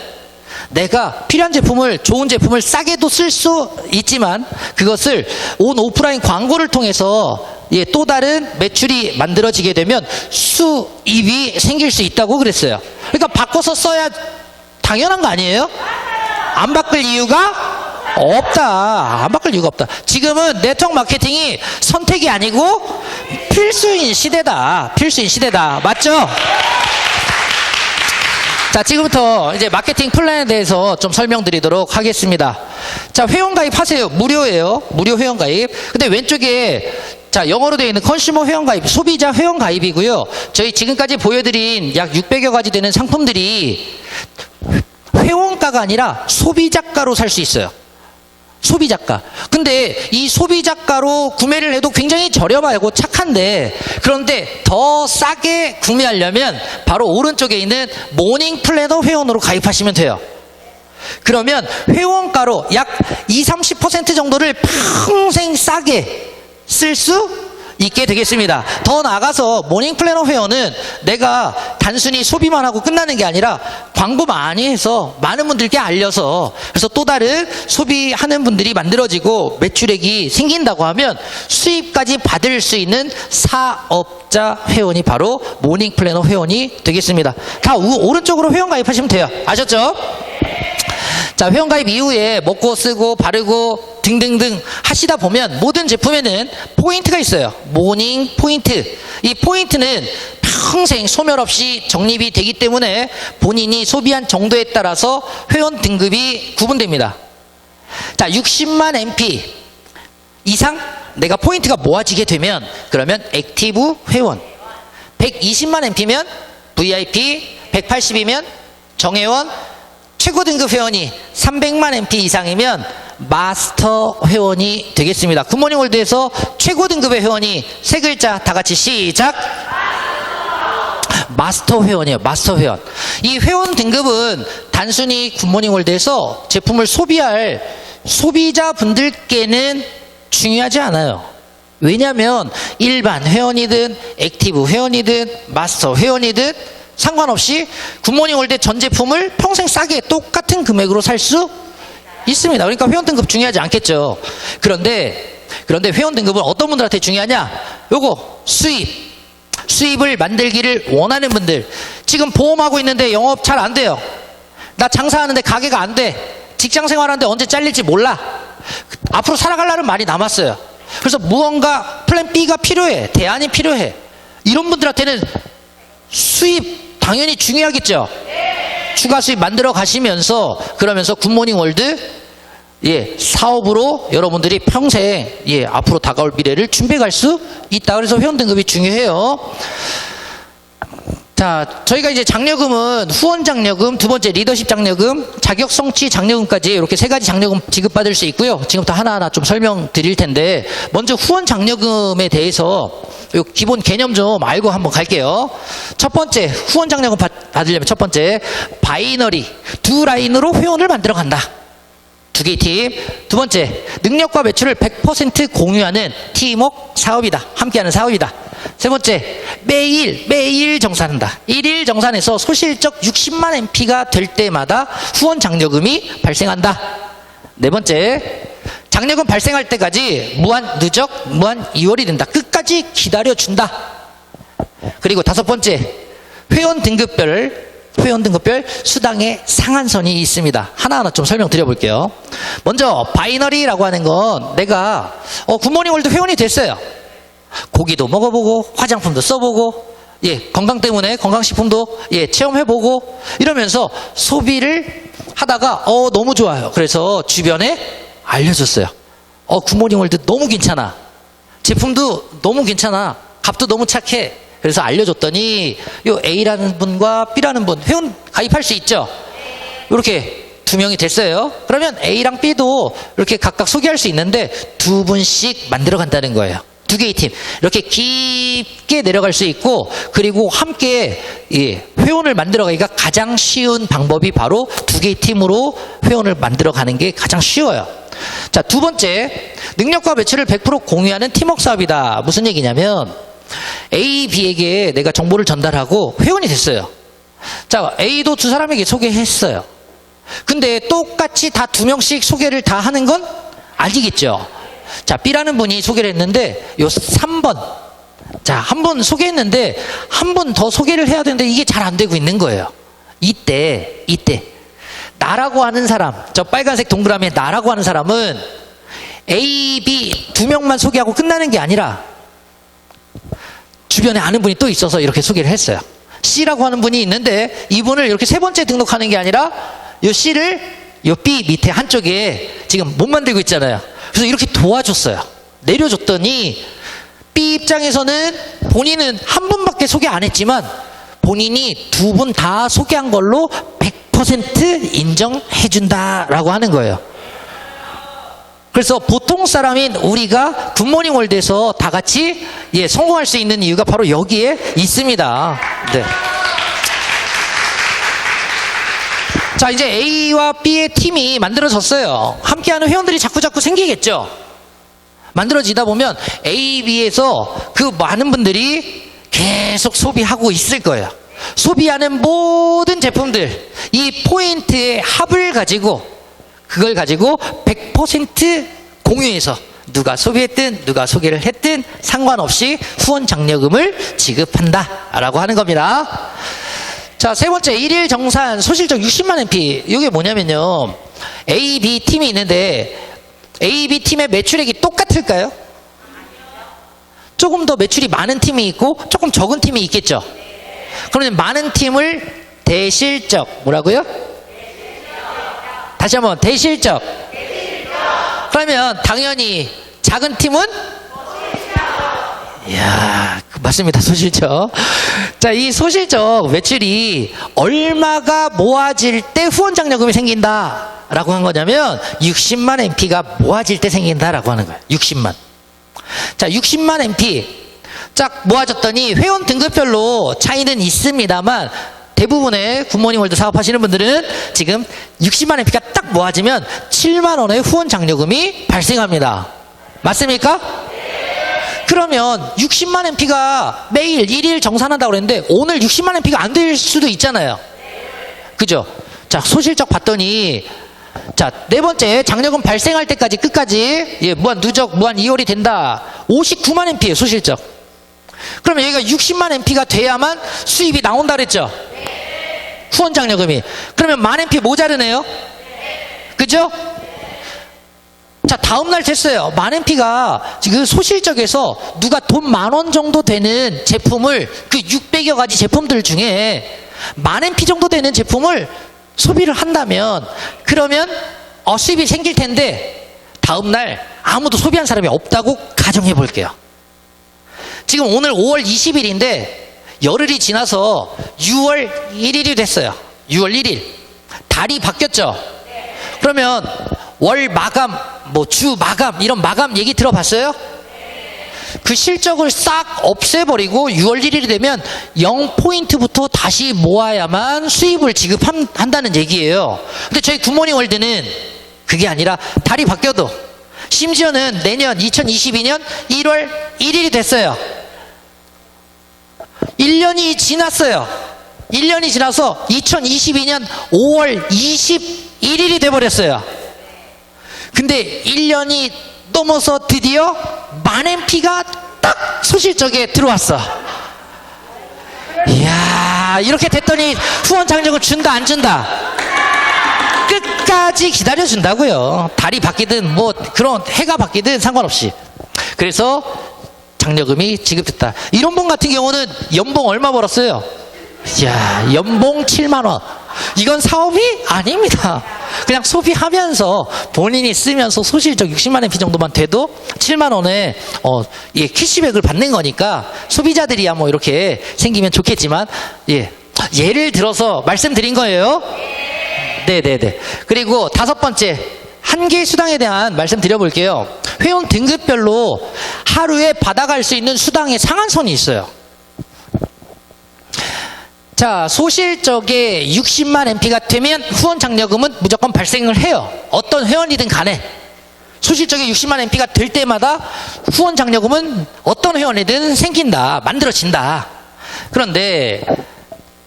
내가 필요한 제품을, 좋은 제품을 싸게도 쓸 수 있지만 그것을 온 오프라인 광고를 통해서 또 다른 매출이 만들어지게 되면 수입이 생길 수 있다고 그랬어요. 그러니까 바꿔서 써야 당연한 거 아니에요? 안 바꿀 이유가 없다. 안 바꿀 이유가 없다. 지금은 네트워크 마케팅이 선택이 아니고 필수인 시대다. 필수인 시대다. 맞죠? 자, 지금부터 이제 마케팅 플랜에 대해서 좀 설명드리도록 하겠습니다. 자, 회원가입 하세요. 무료예요. 무료 회원가입. 근데 왼쪽에 자, 영어로 되어 있는 컨슈머 회원가입, 소비자 회원가입이고요. 저희 지금까지 보여드린 약 600여 가지 되는 상품들이 회원가가 아니라 소비자가로 살 수 있어요. 소비자가. 근데 이 소비자가로 구매를 해도 굉장히 저렴하고 착한데, 그런데 더 싸게 구매하려면 바로 오른쪽에 있는 모닝 플래너 회원으로 가입하시면 돼요. 그러면 회원가로 약 20-30% 정도를 평생 싸게 쓸 수 있게 되겠습니다. 더 나아가서 모닝 플래너 회원은 내가 단순히 소비만 하고 끝나는 게 아니라 광고 많이 해서 많은 분들께 알려서, 그래서 또 다른 소비하는 분들이 만들어지고 매출액이 생긴다고 하면 수입까지 받을 수 있는 사업자 회원이 바로 모닝 플래너 회원이 되겠습니다. 다 오른쪽으로 회원 가입하시면 돼요. 아셨죠? 자, 회원가입 이후에 먹고 쓰고 바르고 등등등 하시다 보면 모든 제품에는 포인트가 있어요. 모닝 포인트. 이 포인트는 평생 소멸 없이 적립이 되기 때문에 본인이 소비한 정도에 따라서 회원 등급이 구분됩니다. 자, 60만 MP 이상 내가 포인트가 모아지게 되면 그러면 액티브 회원, 120만 MP면 VIP, 180이면 정회원, 최고 등급 회원이 300만 MP 이상이면 마스터 회원이 되겠습니다. 굿모닝 월드에서 최고 등급의 회원이 세 글자 다 같이 시작. 마스터 회원이에요. 마스터 회원. 이 회원 등급은 단순히 굿모닝 월드에서 제품을 소비할 소비자분들께는 중요하지 않아요. 왜냐하면 일반 회원이든 액티브 회원이든 마스터 회원이든 상관없이 굿모닝 월드 전 제품을 평생 싸게 똑같은 금액으로 살 수 있습니다. 그러니까 회원 등급 중요하지 않겠죠. 그런데 회원 등급은 어떤 분들한테 중요하냐? 요거 수입을 만들기를 원하는 분들. 지금 보험하고 있는데 영업 잘 안 돼요. 나 장사하는데 가게가 안 돼. 직장 생활하는데 언제 잘릴지 몰라. 앞으로 살아갈 날은 많이 남았어요. 그래서 무언가 플랜 B가 필요해. 대안이 필요해. 이런 분들한테는 수입 당연히 중요하겠죠. 추가 수입 만들어 가시면서 그러면서 굿모닝 월드 사업으로 여러분들이 평생 앞으로 다가올 미래를 준비해 갈 수 있다. 그래서 회원 등급이 중요해요. 자, 저희가 이제 장려금은 후원 장려금, 두 번째 리더십 장려금, 자격 성취 장려금까지 이렇게 세 가지 장려금 지급받을 수 있고요. 지금부터 하나하나 좀 설명드릴 텐데, 먼저 후원 장려금에 대해서 요 기본 개념 좀 알고 한번 갈게요. 첫 번째, 후원 장려금 받으려면 첫 번째, 바이너리 두 라인으로 회원을 만들어 간다. 두 개의 팀. 두 번째, 능력과 매출을 100% 공유하는 팀워크 사업이다. 함께하는 사업이다. 세 번째, 매일 정산한다. 1일 정산해서 소실적 60만 MP가 될 때마다 후원 장려금이 발생한다. 네 번째, 장려금 발생할 때까지 무한 누적, 무한 이월이 된다. 끝까지 기다려준다. 그리고 다섯 번째, 회원 등급별 수당의 상한선이 있습니다. 하나하나 좀 설명드려 볼게요. 먼저 바이너리라고 하는 건 내가 굿모닝 월드 회원이 됐어요. 고기도 먹어보고 화장품도 써보고 건강 때문에 건강식품도 체험해보고 이러면서 소비를 하다가 너무 좋아요. 그래서 주변에 알려줬어요. 굿모닝 월드 너무 괜찮아. 제품도 너무 괜찮아. 값도 너무 착해. 그래서 알려줬더니 요 A라는 분과 B라는 분 회원 가입할 수 있죠. 이렇게 두 명이 됐어요. 그러면 A랑 B도 이렇게 각각 소개할 수 있는데 두 분씩 만들어 간다는 거예요. 두 개의 팀 이렇게 깊게 내려갈 수 있고, 그리고 함께 회원을 만들어가기가 가장 쉬운 방법이 바로 두 개의 팀으로 회원을 만들어가는 게 가장 쉬워요. 자, 두 번째, 능력과 매출을 100% 공유하는 팀워크 사업이다. 무슨 얘기냐면 A, B에게 내가 정보를 전달하고 회원이 됐어요. 자, A도 두 사람에게 소개했어요. 근데 똑같이 다 두 명씩 소개를 다 하는 건 아니겠죠. 자, B라는 분이 소개를 했는데 요 3번, 자, 한 번 소개했는데 한 번 더 소개를 해야 되는데 이게 잘 안 되고 있는 거예요. 이때 나라고 하는 사람, 저 빨간색 동그라미에 나라고 하는 사람은 A, B 두 명만 소개하고 끝나는 게 아니라 주변에 아는 분이 또 있어서 이렇게 소개를 했어요. C라고 하는 분이 있는데 이분을 이렇게 세 번째 등록하는 게 아니라 요 C를 요 B 밑에 한쪽에 지금 못 만들고 있잖아요. 그래서 이렇게 도와줬어요. 내려줬더니 B 입장에서는 본인은 한 분밖에 소개 안 했지만 본인이 두 분 다 소개한 걸로 100% 인정해준다라고 하는 거예요. 그래서 보통 사람인 우리가 굿모닝 월드에서 다 같이 성공할 수 있는 이유가 바로 여기에 있습니다. 네. 자, 이제 A와 B의 팀이 만들어졌어요. 함께하는 회원들이 자꾸 생기겠죠. 만들어지다 보면 A, B에서 그 많은 분들이 계속 소비하고 있을 거예요. 소비하는 모든 제품들, 이 포인트의 합을 가지고 그걸 가지고 100% 공유해서 누가 소비했든 누가 소개를 했든 상관없이 후원 장려금을 지급한다라고 하는 겁니다. 자, 세 번째, 일일 정산 소실적 60만 MP. 이게 뭐냐면요, A, B 팀이 있는데 A, B 팀의 매출액이 똑같을까요? 조금 더 매출이 많은 팀이 있고 조금 적은 팀이 있겠죠. 그러면 많은 팀을 대실적, 뭐라고요? 다시 한번, 대실적. 그러면 당연히 작은 팀은? 이야, 맞습니다. 소실적. 자, 이 소실적 매출이 얼마가 모아질 때 후원 장려금이 생긴다라고 한 거냐면 60만 MP가 모아질 때 생긴다라고 하는 거예요. 60만. 자, 60만 MP 쫙 모아졌더니 회원 등급별로 차이는 있습니다만 대부분의 굿모닝 월드 사업하시는 분들은 지금 60만 MP가 딱 모아지면 7만 원의 후원 장려금이 발생합니다. 맞습니까? 그러면 60만 MP가 매일 1일 정산한다고 그랬는데 오늘 60만 MP가 안 될 수도 있잖아요. 그죠? 자, 소실적 봤더니 자, 네 번째, 장려금 발생할 때까지 끝까지 무한 누적, 무한 이월이 된다. 59만 MP예요, 소실적. 그러면 여기가 60만 MP가 돼야만 수입이 나온다 그랬죠? 후원 장려금이. 그러면 만 MP 모자르네요? 그죠? 자, 다음날 됐어요. 만 MP가 그 소실적에서 누가 돈 10,000원 정도 되는 제품을 그 600여 가지 제품들 중에 만 MP 정도 되는 제품을 소비를 한다면 그러면 수입이 생길 텐데 다음날 아무도 소비한 사람이 없다고 가정해 볼게요. 지금 오늘 5월 20일인데 열흘이 지나서 6월 1일이 됐어요. 6월 1일. 달이 바뀌었죠. 그러면 월 마감, 주 마감, 이런 마감 얘기 들어봤어요? 그 실적을 싹 없애버리고 6월 1일이 되면 0포인트부터 다시 모아야만 수입을 지급한다는 얘기예요. 근데 저희 굿모닝 월드는 그게 아니라 달이 바뀌어도 심지어는 내년 2022년 1월 1일이 됐어요. 1년이 지났어요. 1년이 지나서 2022년 5월 21일이 돼버렸어요. 근데 1년이 넘어서 드디어 만 MP가 딱 소실적에 들어왔어. 이야, 이렇게 됐더니 후원 장려금 준다 안 준다? 끝까지 기다려준다고요. 달이 바뀌든 그런 해가 바뀌든 상관없이. 그래서 장려금이 지급됐다. 이런 분 같은 경우는 연봉 얼마 벌었어요? 이야, 연봉 7만 원. 이건 사업이 아닙니다. 그냥 소비하면서 본인이 쓰면서 소실적 60만 MP 정도만 돼도 7만 원에 캐시백을 받는 거니까 소비자들이야 이렇게 생기면 좋겠지만 예를 들어서 말씀드린 거예요. 네네네. 그리고 다섯 번째, 한계 수당에 대한 말씀 드려볼게요. 회원 등급별로 하루에 받아갈 수 있는 수당의 상한선이 있어요. 자, 소실적에 60만 MP가 되면 후원 장려금은 무조건 발생을 해요. 어떤 회원이든 간에. 소실적에 60만 MP가 될 때마다 후원 장려금은 어떤 회원이든 생긴다, 만들어진다. 그런데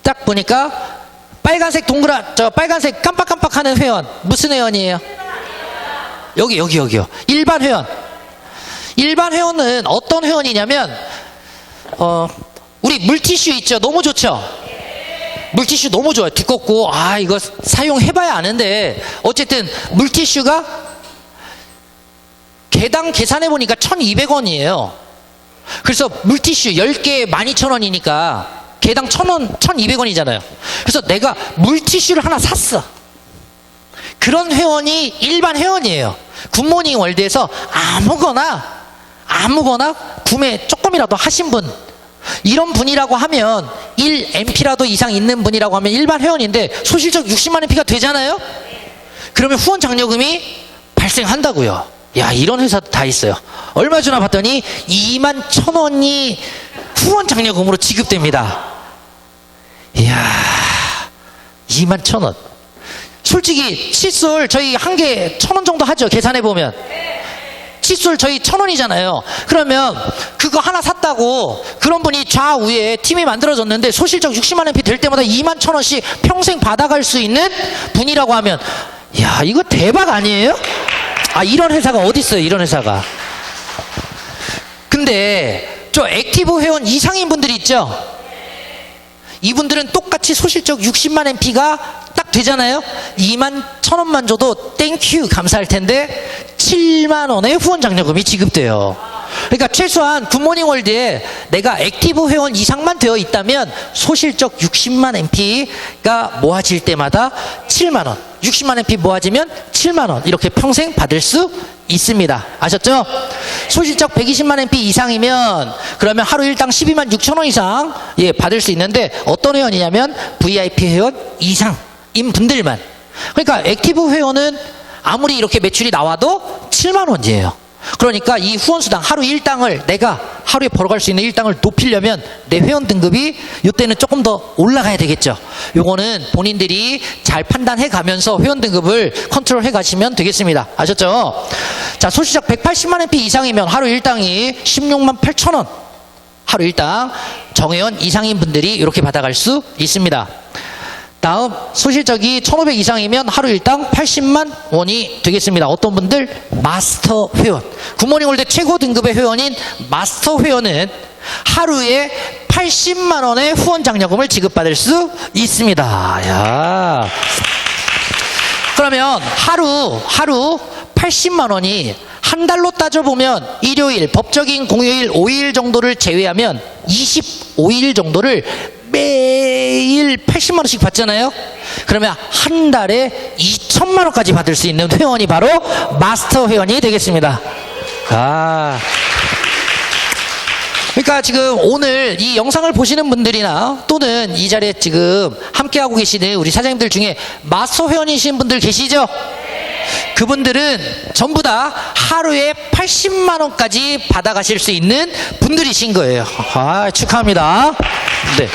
딱 보니까 빨간색 빨간색 깜빡깜빡하는 회원, 무슨 회원이에요? 여기요. 일반 회원. 일반 회원은 어떤 회원이냐면 우리 물티슈 있죠? 너무 좋죠? 물티슈 너무 좋아요. 두껍고 이거 사용해봐야 아는데 어쨌든 물티슈가 개당 계산해보니까 1,200원이에요. 그래서 물티슈 10개에 12,000원이니까 개당 1,000원, 1,200원이잖아요. 그래서 내가 물티슈를 하나 샀어. 그런 회원이 일반 회원이에요. 굿모닝 월드에서 아무거나 아무거나 구매 조금이라도 하신 분, 이런 분이라고 하면 1MP라도 이상 있는 분이라고 하면 일반 회원인데 소실적 60만 MP가 되잖아요. 그러면 후원 장려금이 발생한다고요. 야, 이런 회사도 다 있어요. 얼마 주나 봤더니 21,000원이 후원 장려금으로 지급됩니다. 이야, 21,000원. 솔직히 칫솔 저희 한 개 1,000원 정도 하죠. 계산해 보면. 칫솔 저희 1,000원이잖아요. 그러면 그거 하나 샀다고 그런 분이 좌우에 팀이 만들어졌는데 소실적 60만 MP 될 때마다 21,000원씩 평생 받아갈 수 있는 분이라고 하면, 야, 이거 대박 아니에요? 아, 이런 회사가 어디 있어요? 이런 회사가. 근데 저 액티브 회원 이상인 분들이 있죠. 이분들은 똑같이 소실적 60만 MP가 딱 되잖아요. 21,000원만 줘도 땡큐 감사할 텐데 7만 원의 후원 장려금이 지급돼요. 그러니까 최소한 굿모닝 월드에 내가 액티브 회원 이상만 되어 있다면 소실적 60만 MP가 모아질 때마다 7만 원, 60만 MP 모아지면 7만 원 이렇게 평생 받을 수 있습니다. 아셨죠? 소실적 120만 MP 이상이면 그러면 하루 일당 12만 6천 원 이상 받을 수 있는데 어떤 회원이냐면 VIP 회원 이상인 분들만. 그러니까 액티브 회원은 아무리 이렇게 매출이 나와도 7만 원이에요. 그러니까 이 후원수당 하루 일당을 내가 하루에 벌어갈 수 있는 일당을 높이려면 내 회원 등급이 이때는 조금 더 올라가야 되겠죠. 요거는 본인들이 잘 판단해 가면서 회원 등급을 컨트롤해 가시면 되겠습니다. 아셨죠? 자, 소실적 180만 MP 이상이면 하루 일당이 16만 8천 원. 하루 일당 정회원 이상인 분들이 이렇게 받아갈 수 있습니다. 다음 소실적이 1,500 이상이면 하루 일당 80만 원이 되겠습니다. 어떤 분들? 마스터 회원. 굿모닝 월드 최고 등급의 회원인 마스터 회원은 하루에 80만 원의 후원 장려금을 지급받을 수 있습니다. 야. 그러면 하루 80만 원이 한 달로 따져보면 일요일, 법적인 공휴일 5일 정도를 제외하면 25일 정도를 매일 80만 원씩 받잖아요. 그러면 한 달에 2천만 원까지 받을 수 있는 회원이 바로 마스터 회원이 되겠습니다. 아, 그러니까 지금 오늘 이 영상을 보시는 분들이나 또는 이 자리에 지금 함께하고 계시는 우리 사장님들 중에 마스터 회원이신 분들 계시죠? 그분들은 전부 다 하루에 80만 원까지 받아가실 수 있는 분들이신 거예요. 아, 축하합니다. 네.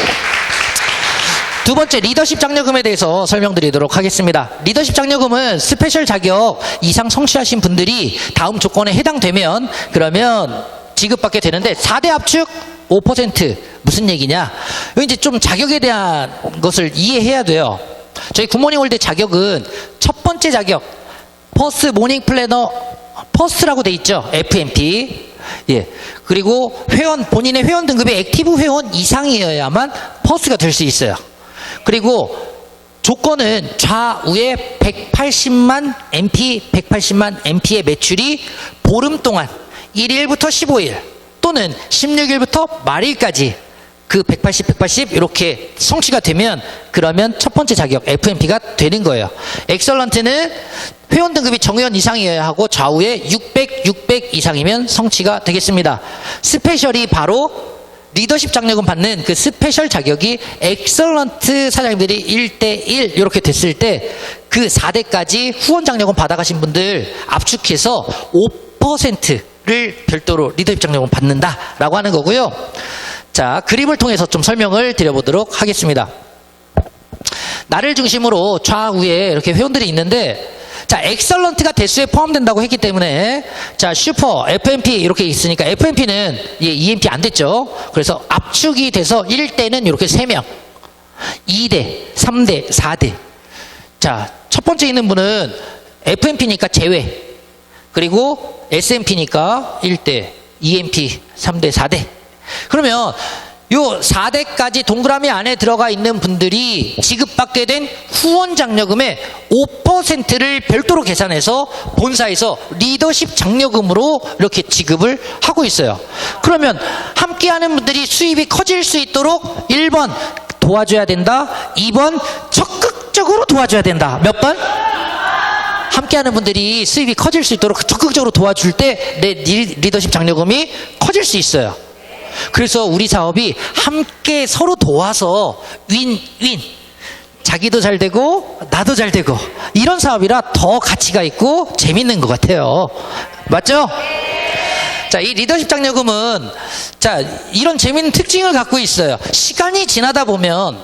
두 번째, 리더십 장려금에 대해서 설명드리도록 하겠습니다. 리더십 장려금은 스페셜 자격 이상 성취하신 분들이 다음 조건에 해당되면 그러면 지급받게 되는데 4대 압축 5% 무슨 얘기냐? 이거 이제 좀 자격에 대한 것을 이해해야 돼요. 저희 굿모닝 월드 자격은 첫 번째 자격 퍼스트 모닝 플래너 퍼스트라고 돼 있죠. FMP. 예. 그리고 회원, 본인의 회원 등급이 액티브 회원 이상이어야만 퍼스트가 될 수 있어요. 그리고 조건은 좌우에 180만 MP의 매출이 보름 동안 1일부터 15일 또는 16일부터 말일까지 그 180 이렇게 성취가 되면 그러면 첫 번째 자격 FMP가 되는 거예요. 엑설런트는 회원 등급이 정회원 이상이어야 하고 좌우에 600 이상이면 성취가 되겠습니다. 스페셜이 바로 리더십 장려금 받는 그 스페셜 자격이 엑설런트 사장님들이 1대1 이렇게 됐을 때 그 4대까지 후원 장려금 받아가신 분들 압축해서 5%를 별도로 리더십 장려금 받는다라고 하는 거고요. 자, 그림을 통해서 좀 설명을 드려보도록 하겠습니다. 나를 중심으로 좌우에 이렇게 회원들이 있는데 자, 엑설런트가 대수에 포함된다고 했기 때문에 자, 슈퍼, FMP 이렇게 있으니까 FMP는 EMP 안 됐죠. 그래서 압축이 돼서 1대는 이렇게 3명, 2대, 3대, 4대. 자, 첫 번째 있는 분은 FMP니까 제외, 그리고 SMP니까 1대, EMP 3대, 4대. 그러면 요 4대까지 동그라미 안에 들어가 있는 분들이 지급받게 된 후원 장려금의 5%를 별도로 계산해서 본사에서 리더십 장려금으로 이렇게 지급을 하고 있어요. 그러면 함께하는 분들이 수입이 커질 수 있도록 1번 도와줘야 된다, 2번 적극적으로 도와줘야 된다. 몇 번? 함께하는 분들이 수입이 커질 수 있도록 적극적으로 도와줄 때 내 리더십 장려금이 커질 수 있어요. 그래서 우리 사업이 함께 서로 도와서 윈윈, 자기도 잘 되고 나도 잘 되고, 이런 사업이라 더 가치가 있고 재밌는 것 같아요. 맞죠? 자, 이 리더십 장려금은 자, 이런 재밌는 특징을 갖고 있어요. 시간이 지나다 보면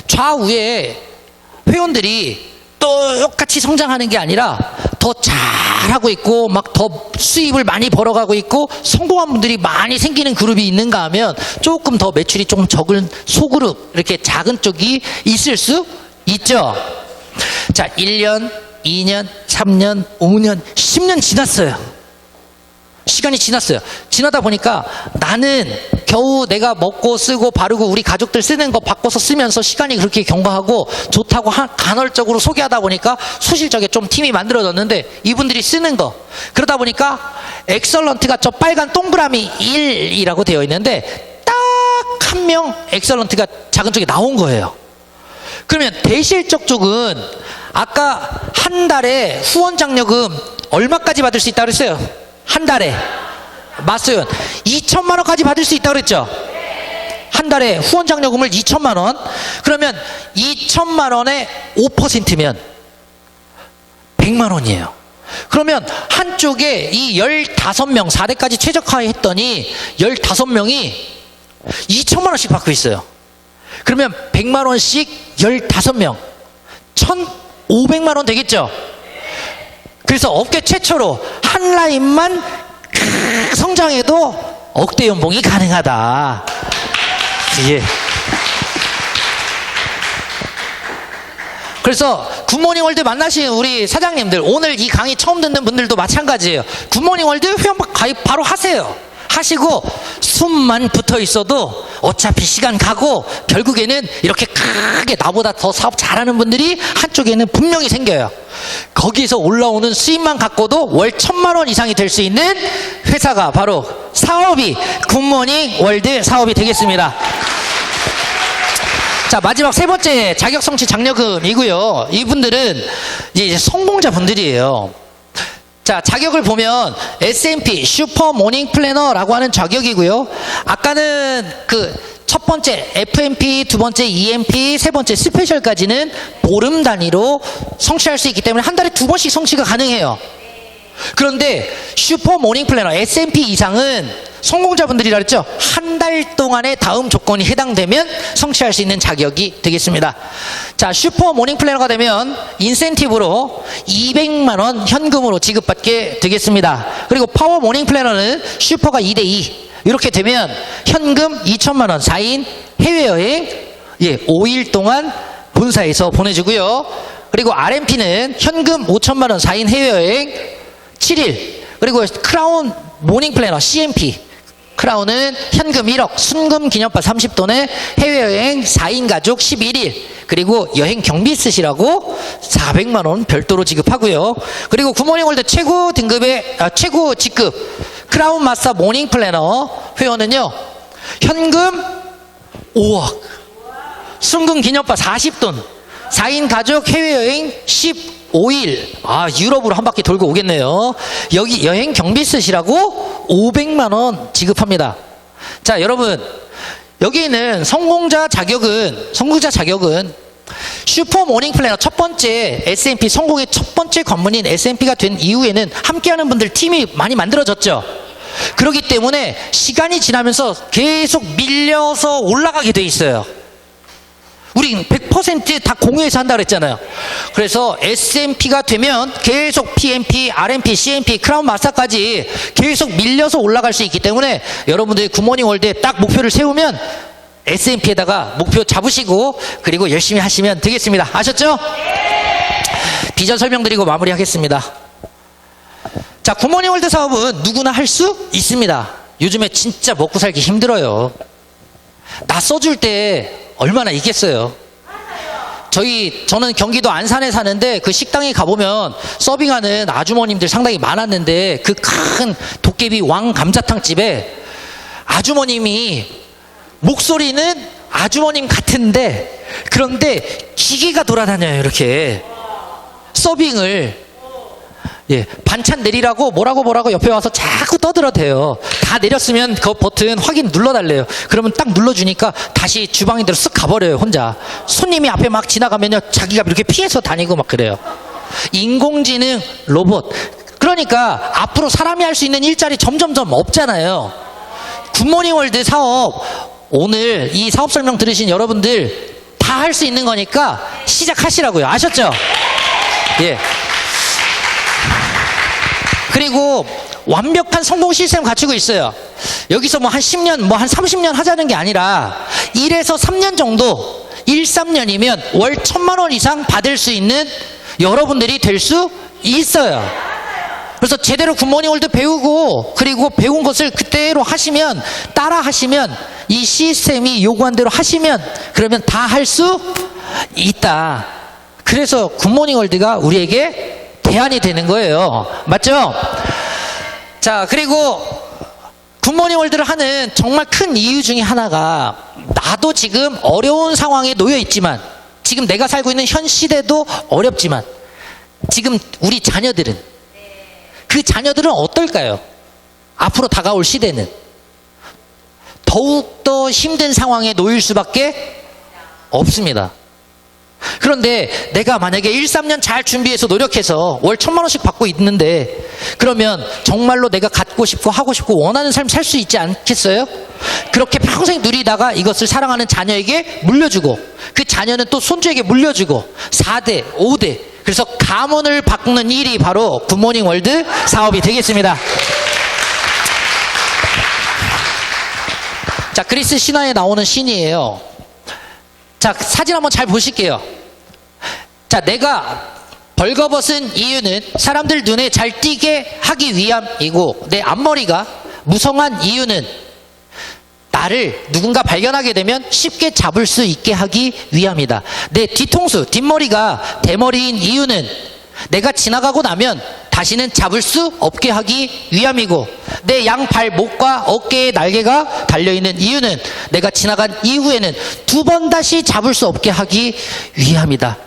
좌우에 회원들이 똑같이 성장하는 게 아니라 더 잘하고 있고 막 더 수입을 많이 벌어가고 있고 성공한 분들이 많이 생기는 그룹이 있는가 하면 조금 더 매출이 좀 적은 소그룹, 이렇게 작은 쪽이 있을 수 있죠. 자, 1년, 2년, 3년, 5년, 10년 지났어요. 시간이 지났어요. 지나다 보니까 나는 겨우 내가 먹고 쓰고 바르고 우리 가족들 쓰는 거 바꿔서 쓰면서 시간이 그렇게 경과하고 좋다고 간헐적으로 소개하다 보니까 소실적에 좀 팀이 만들어졌는데 이분들이 쓰는 거, 그러다 보니까 엑설런트가 저 빨간 동그라미 1이라고 되어 있는데 딱 한 명 엑설런트가 작은 쪽에 나온 거예요. 그러면 대실적 쪽은 아까 한 달에 후원 장려금 얼마까지 받을 수 있다고 그랬어요? 한 달에 맞소연 2천만 원까지 받을 수 있다고 그랬죠? 한 달에 후원 장려금을 2천만 원. 그러면 2천만 원에 5%면 100만 원이에요. 그러면 한쪽에 이 15명 4대까지 최적화했더니 15명이 2천만 원씩 받고 있어요. 그러면 100만 원씩 15명 1,500만 원 되겠죠? 그래서 업계 최초로 한 라인만 성장해도 억대 연봉이 가능하다. 예. 그래서 굿모닝 월드 만나신 우리 사장님들, 오늘 이 강의 처음 듣는 분들도 마찬가지예요. 굿모닝 월드 회원박 가입 바로 하세요. 하시고 숨만 붙어 있어도 어차피 시간 가고 결국에는 이렇게 크게 나보다 더 사업 잘하는 분들이 한쪽에는 분명히 생겨요. 거기서 올라오는 수입만 갖고도 월 1,000만 원 이상이 될 수 있는 회사가 바로 사업이 굿모닝 월드 사업이 되겠습니다. 자, 마지막 세 번째 자격성취 장려금이고요. 이분들은 이제 성공자 분들이에요. 자, 자격을 보면 S&P 슈퍼 모닝 플래너라고 하는 자격이고요. 아까는 그 첫 번째 FMP, 두 번째 EMP, 세 번째 스페셜까지는 보름 단위로 성취할 수 있기 때문에 한 달에 2번씩 성취가 가능해요. 그런데 슈퍼 모닝 플래너 S&P 이상은 성공자분들이라 그랬죠. 한 달 동안의 다음 조건이 해당되면 성취할 수 있는 자격이 되겠습니다. 자, 슈퍼 모닝 플래너가 되면 인센티브로 200만 원 현금으로 지급받게 되겠습니다. 그리고 파워 모닝 플래너는 슈퍼가 2대2 이렇게 되면 현금 2천만 원 4인 해외여행 5일 동안 본사에서 보내주고요. 그리고 RMP는 현금 5천만 원 4인 해외여행 7일, 그리고 크라운 모닝 플래너 CMP 크라운은 현금 1억, 순금 기념파 30돈에 해외여행 4인 가족 11일, 그리고 여행 경비 쓰시라고 400만 원 별도로 지급하고요. 그리고 굿모닝 월드 최고 등급의 최고 직급 크라운 마스터 모닝 플래너 회원은요, 현금 5억, 순금 기념파 40돈, 4인 가족 해외여행 15일, 유럽으로 한 바퀴 돌고 오겠네요. 여기 여행 경비 쓰시라고 500만 원 지급합니다. 자, 여러분, 여기 있는 성공자 자격은 슈퍼 모닝 플래너 첫 번째 S&P 성공의 첫 번째 관문인 S&P가 된 이후에는 함께하는 분들 팀이 많이 만들어졌죠. 그렇기 때문에 시간이 지나면서 계속 밀려서 올라가게 돼 있어요. 우린 100% 다 공유해서 한다고 그랬잖아요. 그래서 S&P가 되면 계속 PMP, RMP, CMP, 크라운 마스터까지 계속 밀려서 올라갈 수 있기 때문에 여러분들이 굿모닝 월드에 딱 목표를 세우면 S&P에다가 목표 잡으시고 그리고 열심히 하시면 되겠습니다. 아셨죠? 비전 설명드리고 마무리하겠습니다. 자, 굿모닝 월드 사업은 누구나 할 수 있습니다. 요즘에 진짜 먹고 살기 힘들어요. 나 써줄 때 얼마나 있겠어요. 저는 경기도 안산에 사는데 그 식당에 가보면 서빙하는 아주머님들 상당히 많았는데 그 큰 도깨비 왕 감자탕 집에 아주머님이 목소리는 아주머님 같은데 그런데 기계가 돌아다녀요. 이렇게 서빙을 예, 반찬 내리라고 뭐라고 옆에 와서 자꾸 떠들어대요. 다 내렸으면 그 버튼 확인 눌러달래요. 그러면 딱 눌러주니까 다시 주방인대로 쓱 가버려요, 혼자. 손님이 앞에 막 지나가면요, 자기가 이렇게 피해서 다니고 막 그래요. 인공지능 로봇. 그러니까 앞으로 사람이 할 수 있는 일자리 점점점 없잖아요. 굿모닝 월드 사업, 오늘 이 사업 설명 들으신 여러분들 다 할 수 있는 거니까 시작하시라고요. 아셨죠? 예. 그리고 완벽한 성공 시스템 갖추고 있어요. 여기서 뭐 한 10년, 뭐 한 30년 하자는 게 아니라 1에서 3년 정도, 1, 3년이면 월 1,000만 원 이상 받을 수 있는 여러분들이 될 수 있어요. 그래서 제대로 굿모닝 월드 배우고, 그리고 배운 것을 그대로 하시면, 따라 하시면, 이 시스템이 요구한 대로 하시면, 그러면 다 할 수 있다. 그래서 굿모닝 월드가 우리에게 대안이 되는 거예요. 맞죠? 자, 그리고 굿모닝 월드를 하는 정말 큰 이유 중에 하나가, 나도 지금 어려운 상황에 놓여 있지만, 지금 내가 살고 있는 현 시대도 어렵지만, 지금 우리 자녀들은, 그 자녀들은 어떨까요? 앞으로 다가올 시대는 더욱더 힘든 상황에 놓일 수밖에 없습니다. 그런데 내가 만약에 1, 3년 잘 준비해서 노력해서 월 1,000만 원씩 받고 있는데, 그러면 정말로 내가 갖고 싶고 하고 싶고 원하는 삶 살 수 있지 않겠어요? 그렇게 평생 누리다가 이것을 사랑하는 자녀에게 물려주고, 그 자녀는 또 손주에게 물려주고, 4대, 5대, 그래서 가문을 바꾸는 일이 바로 굿모닝 월드 사업이 되겠습니다. 자, 그리스 신화에 나오는 신이에요. 자, 사진 한번 잘 보실게요. 자, 내가 벌거벗은 이유는 사람들 눈에 잘 띄게 하기 위함이고, 내 앞머리가 무성한 이유는 나를 누군가 발견하게 되면 쉽게 잡을 수 있게 하기 위함이다. 내 뒤통수, 뒷머리가 대머리인 이유는 내가 지나가고 나면 다시는 잡을 수 없게 하기 위함이고, 내 양발, 목과 어깨에 날개가 달려있는 이유는 내가 지나간 이후에는 2번 다시 잡을 수 없게 하기 위함이다.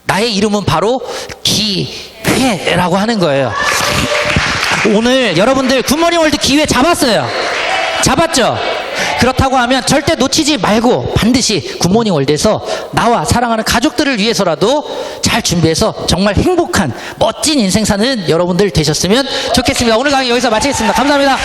나의 이름은 바로 기회라고 하는 거예요. 오늘 여러분들 굿모닝 월드 기회 잡았어요. 잡았죠? 그렇다고 하면 절대 놓치지 말고 반드시 굿모닝 월드에서 나와 사랑하는 가족들을 위해서라도 잘 준비해서 정말 행복한 멋진 인생 사는 여러분들 되셨으면 좋겠습니다. 오늘 강의 여기서 마치겠습니다. 감사합니다.